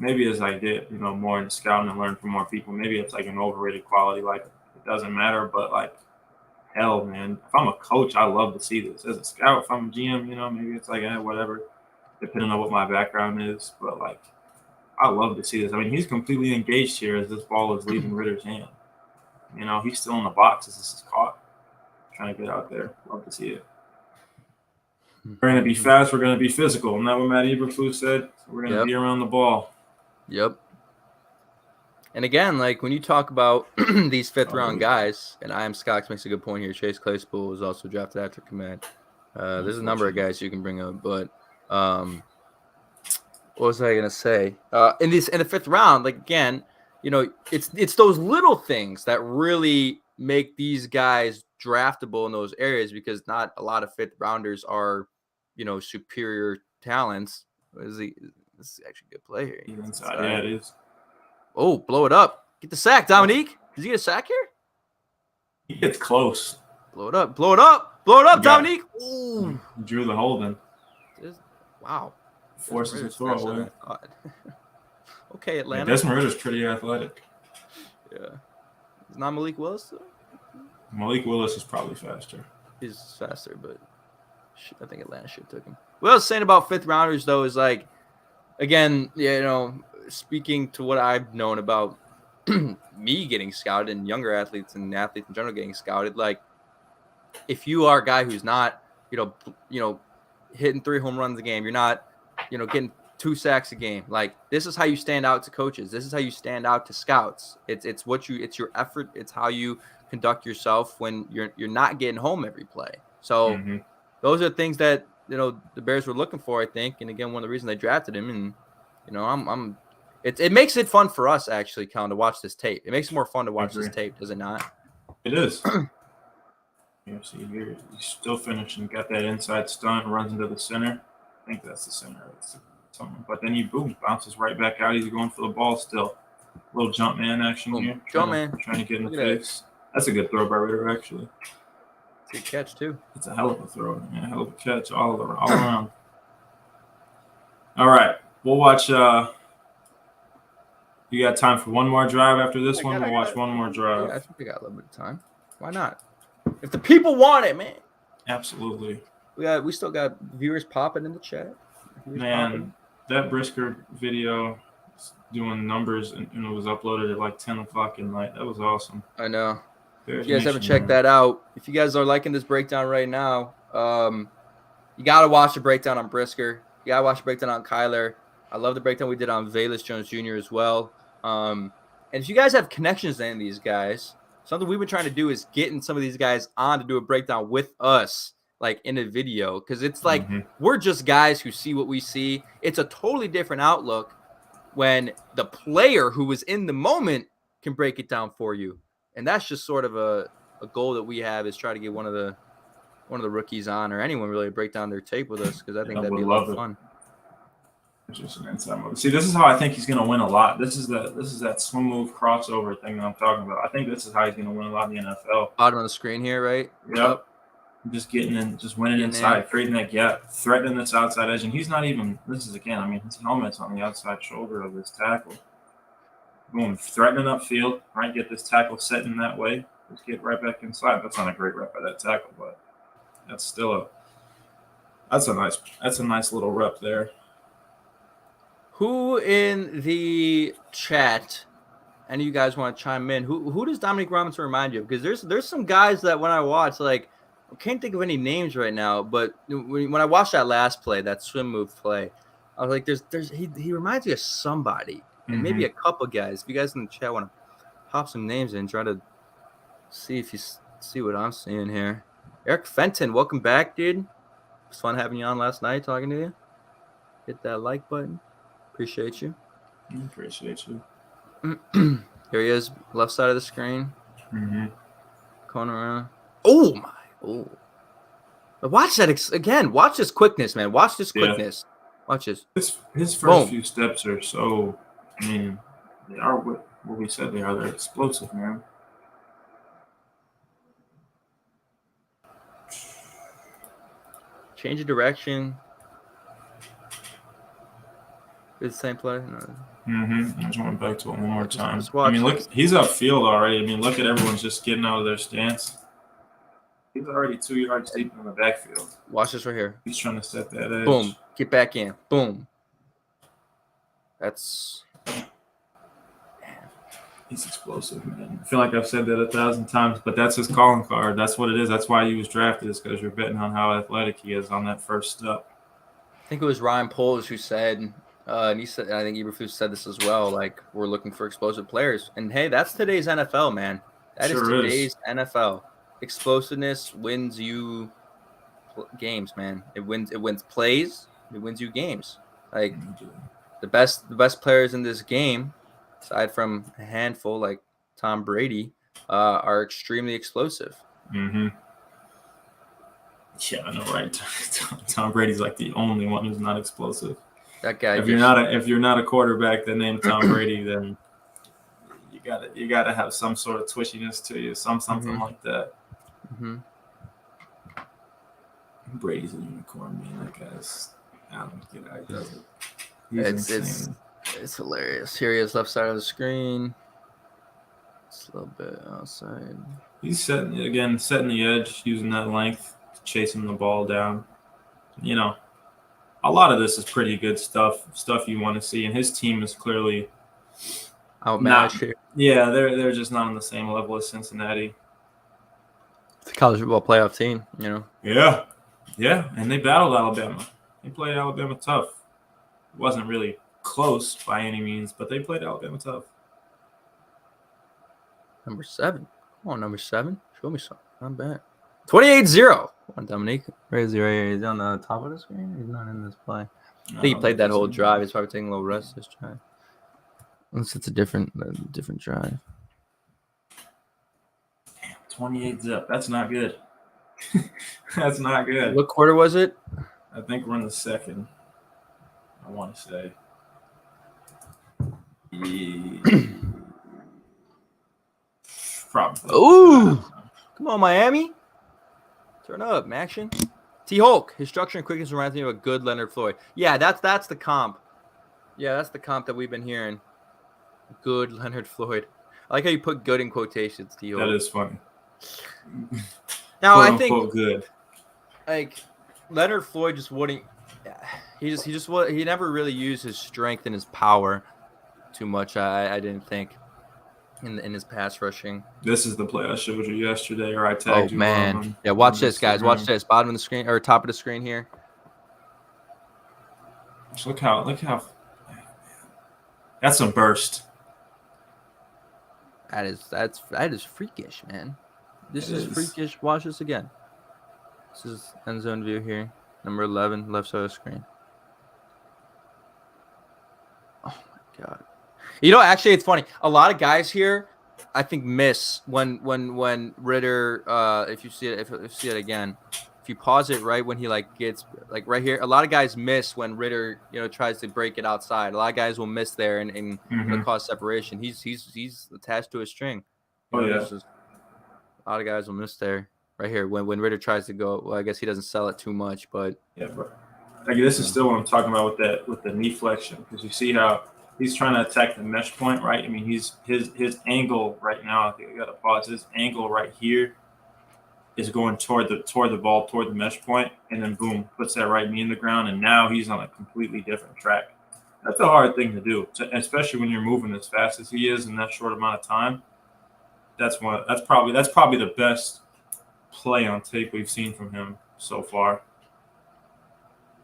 maybe as I get more into scouting and learn from more people, maybe it's like an overrated quality. Like it doesn't matter, but like. Hell, man, if I'm a coach, I love to see this. As a scout, if I'm a GM, maybe it's like, whatever, depending on what my background is. But, like, I love to see this. I mean, he's completely engaged here as this ball is leaving Ritter's hand. He's still in the box as this is caught. Trying to get out there. Love to see it. We're going to be fast. We're going to be physical. Isn't that what Matt Eberflus said? We're going to be around the ball. Yep. And again, like when you talk about these 5th-round guys, and I Am Scott makes a good point here. Chase Claypool was also drafted after Kmet. There's a number of guys you can bring up, but what was I gonna say? In the 5th round, like again, it's those little things that really make these guys draftable in those areas because not a lot of 5th-rounders are, superior talents. This is actually a good play here. Yeah, it is. Oh, blow it up. Get the sack, Dominique. Does he get a sack here? He gets close. Blow it up. Blow it up. Blow it up, Dominique. Ooh. Drew the holding. Wow. Forces a throw away. Okay, Atlanta. Desmond Ritter's pretty athletic. Yeah. Is not Malik Willis, though? Malik Willis is probably faster. He's faster, but I think Atlanta should have took him. What I was saying about 5th-rounders, though, is like, again, speaking to what I've known about me getting scouted and younger athletes and athletes in general getting scouted, like if you are a guy who's not, hitting 3 home runs a game, you're not, getting 2 sacks a game. Like this is how you stand out to coaches. This is how you stand out to scouts. It's your effort. It's how you conduct yourself when you're not getting home every play. So those are things that, the Bears were looking for, I think. And again, one of the reasons they drafted him and, it makes it fun for us actually, Kellyn, to watch this tape. It makes it more fun to watch this tape, does it not? It is. See here, he's still finishing. Got that inside stunt, runs into the center. I think that's the center. But then he bounces right back out. He's going for the ball still. Little jump man action here. Trying to get in the face. That's a good throw by Ritter, actually. Good catch too. It's a hell of a throw. Man. Hell of a catch all around. All right. We'll watch. You got time for one more drive after this one? We'll watch one more drive. Yeah, I think we got a little bit of time. Why not? If the people want it, man. Absolutely. We still got viewers popping in the chat. Man, that Brisker video doing numbers, and it was uploaded at like 10 o'clock at night. That was awesome. I know. Bears If you guys haven't Nation, checked that out, if you guys are liking this breakdown right now, you got to watch the breakdown on Brisker. You got to watch the breakdown on Kyler. I love the breakdown we did on Velus Jones Jr. as well. And if you guys have connections to any of these guys, something we've been trying to do is getting some of these guys on to do a breakdown with us, like in a video, because it's like we're just guys who see what we see. It's a totally different outlook when the player who was in the moment can break it down for you. And that's just sort of a goal that we have, is try to get one of the rookies on, or anyone really, to break down their tape with us, because I think that'd be a lot of fun. Just an inside move. See, this is how I think he's going to win a lot. This is that swim move crossover thing that I'm talking about. I think this is how he's going to win a lot in the NFL. Bottom of the screen here, right? Yep. Just getting in, just winning inside, creating that gap, threatening this outside edge. And he's not even, this is again, I mean, his helmet's on the outside shoulder of his tackle. Boom, threatening upfield, right? Get this tackle set in that way. Just get right back inside. That's not a great rep by that tackle, but that's still that's a nice little rep there. Who in the chat, any of you guys want to chime in? Who does Dominique Robinson remind you of? Because there's some guys that when I watch, like, I can't think of any names right now, but when I watched that last play, that swim move play, I was like, he reminds me of somebody, and maybe a couple guys. If you guys in the chat want to pop some names in, try to see if you see what I'm seeing here. Eric Fenton, welcome back, dude. It was fun having you on last night, talking to you. Hit that like button. Appreciate you. Appreciate you. Here he is, left side of the screen. Going around. Oh my! Oh, watch that again. Watch this quickness, man. Watch this quickness. Watch this. His first few steps are so. I mean, they are what we said they are. They're explosive, man. Change of direction. It's the same play. I just went back to it one more time. Just watch. I mean, look, he's upfield already. I mean, look at everyone's just getting out of their stance. He's already 2 yards deep in the backfield. Watch this right here. He's trying to set that edge. Boom. Get back in. Boom. That's. He's explosive, man. I feel like I've said that 1,000 times, but that's his calling card. That's what it is. That's why he was drafted, is because you're betting on how athletic he is on that first step. I think it was Ryan Poles who said, and he said, I think Eberflus said this as well, like, we're looking for explosive players. And hey, that's today's NFL, man. That is today's NFL. Explosiveness wins you games, man. It wins plays. It wins you games. Like, the best players in this game, aside from a handful like Tom Brady, are extremely explosive. Yeah, I know, right? Tom Brady's like the only one who's not explosive. That guy. If you're not a quarterback that named Tom Brady, then you gotta have some sort of twitchiness to you, something like that. Brady's a unicorn, man. That guy's, I don't get how he does it. It's hilarious. Here he is, left side of the screen. It's a little bit outside. He's setting the edge, using that length, chasing the ball down. You know, a lot of this is pretty good stuff you want to see, and his team is clearly outmatched here. Yeah, they're just not on the same level as Cincinnati. It's a college football playoff team, you know. Yeah, and they battled Alabama. They played Alabama tough. It wasn't really close by any means, but they played Alabama tough. Number 7. Come on, number 7. Show me something. Not bad. 28-0. Come on, Dominique. Where is he right here? He's on the top of the screen? He's not in this play. I think he played that whole drive. He's probably taking a little rest this drive. Unless it's a different drive. 28-0. That's not good. That's not good. What quarter was it? I think we're in the second. I want to say. Yeah. Probably. Ooh. Come on, Miami. Turn up, action. T-Hulk. His structure and quickness reminds me of a good Leonard Floyd. Yeah, that's the comp. Yeah, that's the comp that we've been hearing. Good Leonard Floyd. I like how you put good in quotations, T-Hulk. That is funny. Now, quote, I think unquote, good. Like Leonard Floyd just wouldn't. He never really used his strength and his power. too much. I didn't think in his pass rushing. This is the play I showed you yesterday, or I tagged you. Oh man, yeah. Watch this, guys. Watch this. Bottom of the screen or top of the screen here. Just look how. That's a burst. That is freakish, man. This is freakish. Watch this again. This is end zone view here. Number 11, left side of the screen. Oh my god. Actually, it's funny. A lot of guys here, I think, miss when Ritter. If you see it, if you see it again, if you pause it right when he gets right here, a lot of guys miss when Ritter tries to break it outside. A lot of guys will miss there and cause separation. He's attached to a string. A lot of guys will miss there right here when Ritter tries to go. Well, I guess he doesn't sell it too much, but yeah, but this is still what I'm talking about with the knee flexion, because you see how he's trying to attack the mesh point, right? I mean, his angle right now. I think I got to pause. His angle right here is going toward the ball, toward the mesh point, and then boom, puts that right knee in the ground, and now he's on a completely different track. That's a hard thing to do, especially when you're moving as fast as he is in that short amount of time. That's probably the best play on tape we've seen from him so far.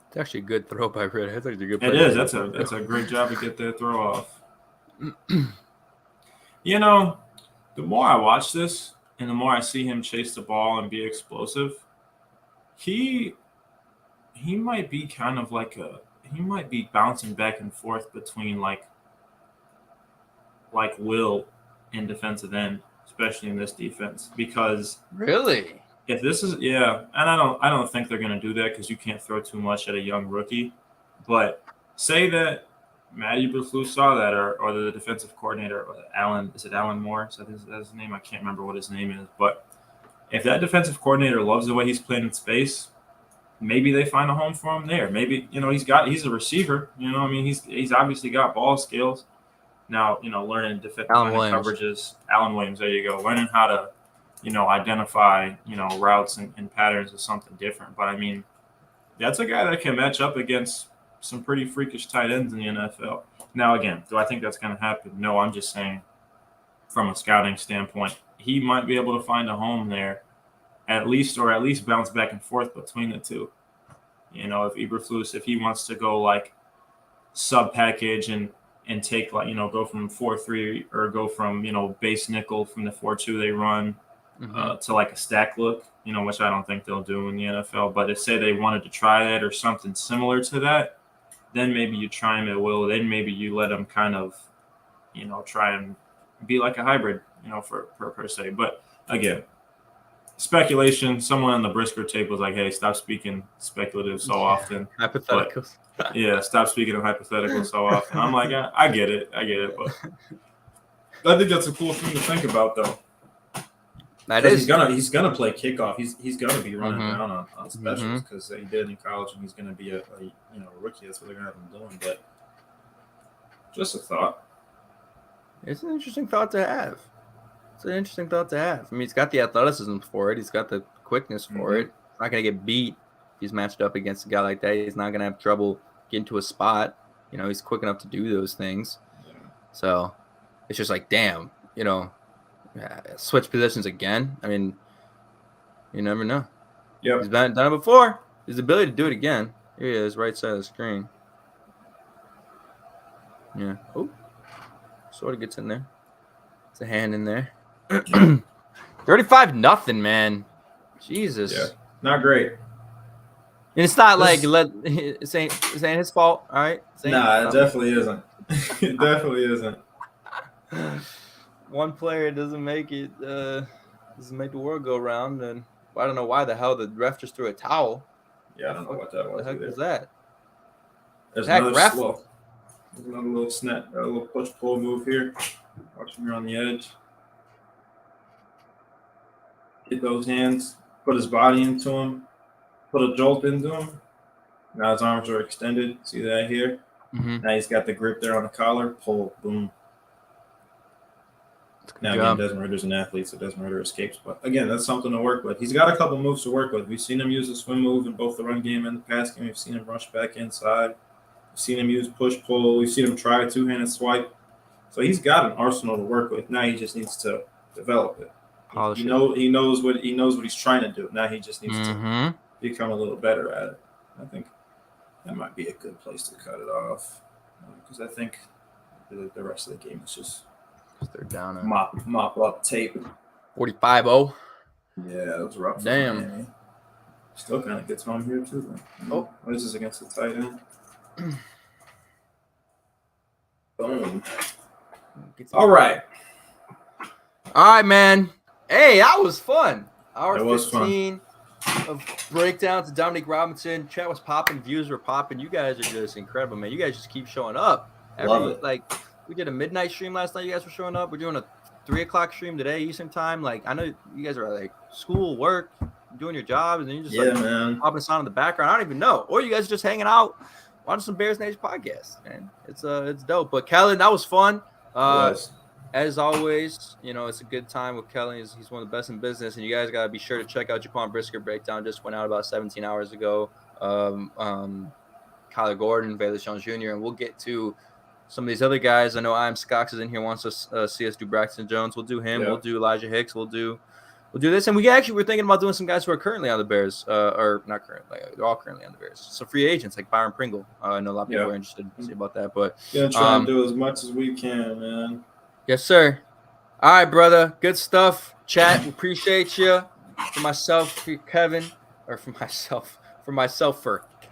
It's actually a good throw by Ritter. That's actually a good play. It is. That's a great job to get that throw off. The more I watch this, and the more I see him chase the ball and be explosive, he might be kind of he might be bouncing back and forth between like Will and defensive end, especially in this defense. Because really, if this is and I don't think they're gonna do that because you can't throw too much at a young rookie. But say that Matty Eberflus saw that, or the defensive coordinator, Alan. Is it Alan Moore? Is that his name? I can't remember what his name is. But if that defensive coordinator loves the way he's playing in space, maybe they find a home for him there. Maybe he's a receiver. He's obviously got ball skills. Now learning defensive coverages. Alan Williams. There you go. Learning how to identify routes and patterns is something different. But I mean, that's a guy that can match up against some pretty freakish tight ends in the NFL. Now, again, do I think that's going to happen? No, I'm just saying from a scouting standpoint, he might be able to find a home there at least bounce back and forth between the two. If Eberflus, if he wants to go sub package and take go from 4-3 or go from, base nickel from the 4-2 they run to a stack look, which I don't think they'll do in the NFL. But if say they wanted to try that or something similar to that, then maybe you try him at will. Then maybe you let him kind of, try and be like a hybrid, per se. But again, speculation. Someone on the Brisker tape was like, "Hey, stop speaking speculative so often." Hypotheticals. But, stop speaking of hypotheticals so often. I'm like, I get it, but I think that's a cool thing to think about, though. He's gonna play kickoff. He's gonna be running down on specials because he did in college, and he's gonna be a rookie. That's what they're gonna have him doing. But just a thought. It's an interesting thought to have. I mean, he's got the athleticism for it. He's got the quickness for it. He's not gonna get beat. If he's matched up against a guy like that, he's not gonna have trouble getting to a spot. He's quick enough to do those things. Yeah. So it's just damn, switch positions again. I mean, you never know. Yeah, he's done it before. His ability to do it again. Here he is, right side of the screen. Yeah. Oh, sort of gets in there. It's a hand in there. 35-0, man. Jesus. Yeah, not great. And it's not it ain't his fault. All right. Nah, it definitely isn't. It definitely isn't. One player doesn't make it, doesn't make the world go around, and I don't know why the hell the ref just threw a towel. Yeah, I don't know what that was. What the heck was that? There's another little snap, a little push-pull move here. Watch him here on the edge. Get those hands, put his body into him, put a jolt into him. Now his arms are extended. See that here? Now he's got the grip there on the collar. Pull, boom. Now, again, Desmond Ritter's an athlete, so Desmond Ritter escapes. But, again, that's something to work with. He's got a couple moves to work with. We've seen him use the swim move in both the run game and the pass game. We've seen him rush back inside. We've seen him use push-pull. We've seen him try a two-handed swipe. So he's got an arsenal to work with. Now he just needs to develop it. Polish he knows what he's trying to do. Now he just needs to become a little better at it. I think that might be a good place to cut it off, because I think the rest of the game is just they're down mop up tape. 45-0. Yeah, that was rough. Damn. Still kind of gets home here too, though. Oh, what is this against the tight end? Boom. All right, man. Hey, that was fun. Hour 15 of breakdown to Dominique Robinson. Chat was popping, views were popping. You guys are just incredible, man. You guys just keep showing up. Love it. Like, we did a midnight stream last night. You guys were showing up. We're doing a 3:00 stream today, Eastern time. Like, I know you guys are like school, work, doing your jobs, and you just man, popping us on in the background. I don't even know. Or you guys are just hanging out, watching some Bears Nation podcasts, man. It's dope. But Kellyn, that was fun. As always, it's a good time with Kellyn. He's one of the best in business, and you guys got to be sure to check out Jaquan Brisker breakdown. Just went out about 17 hours ago. Kyler Gordon, Velus Jones Jr., and we'll get to some of these other guys. I know Cox is in here, wants to see us do Braxton Jones. We'll do him. Yeah. We'll do Elijah Hicks. We'll do this, and we're thinking about doing some guys who are currently on the Bears, or not currently. They're all currently on the Bears. So free agents like Byron Pringle. I know a lot of people are interested to see about that, but try and do as much as we can, man. Yes, sir. All right, brother. Good stuff. Chat, appreciate you. For myself, for Kevin, or for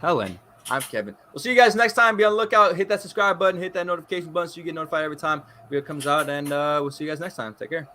Kellyn, I'm Kevin. We'll see you guys next time. Be on the lookout. Hit that subscribe button. Hit that notification button so you get notified every time video comes out. And we'll see you guys next time. Take care.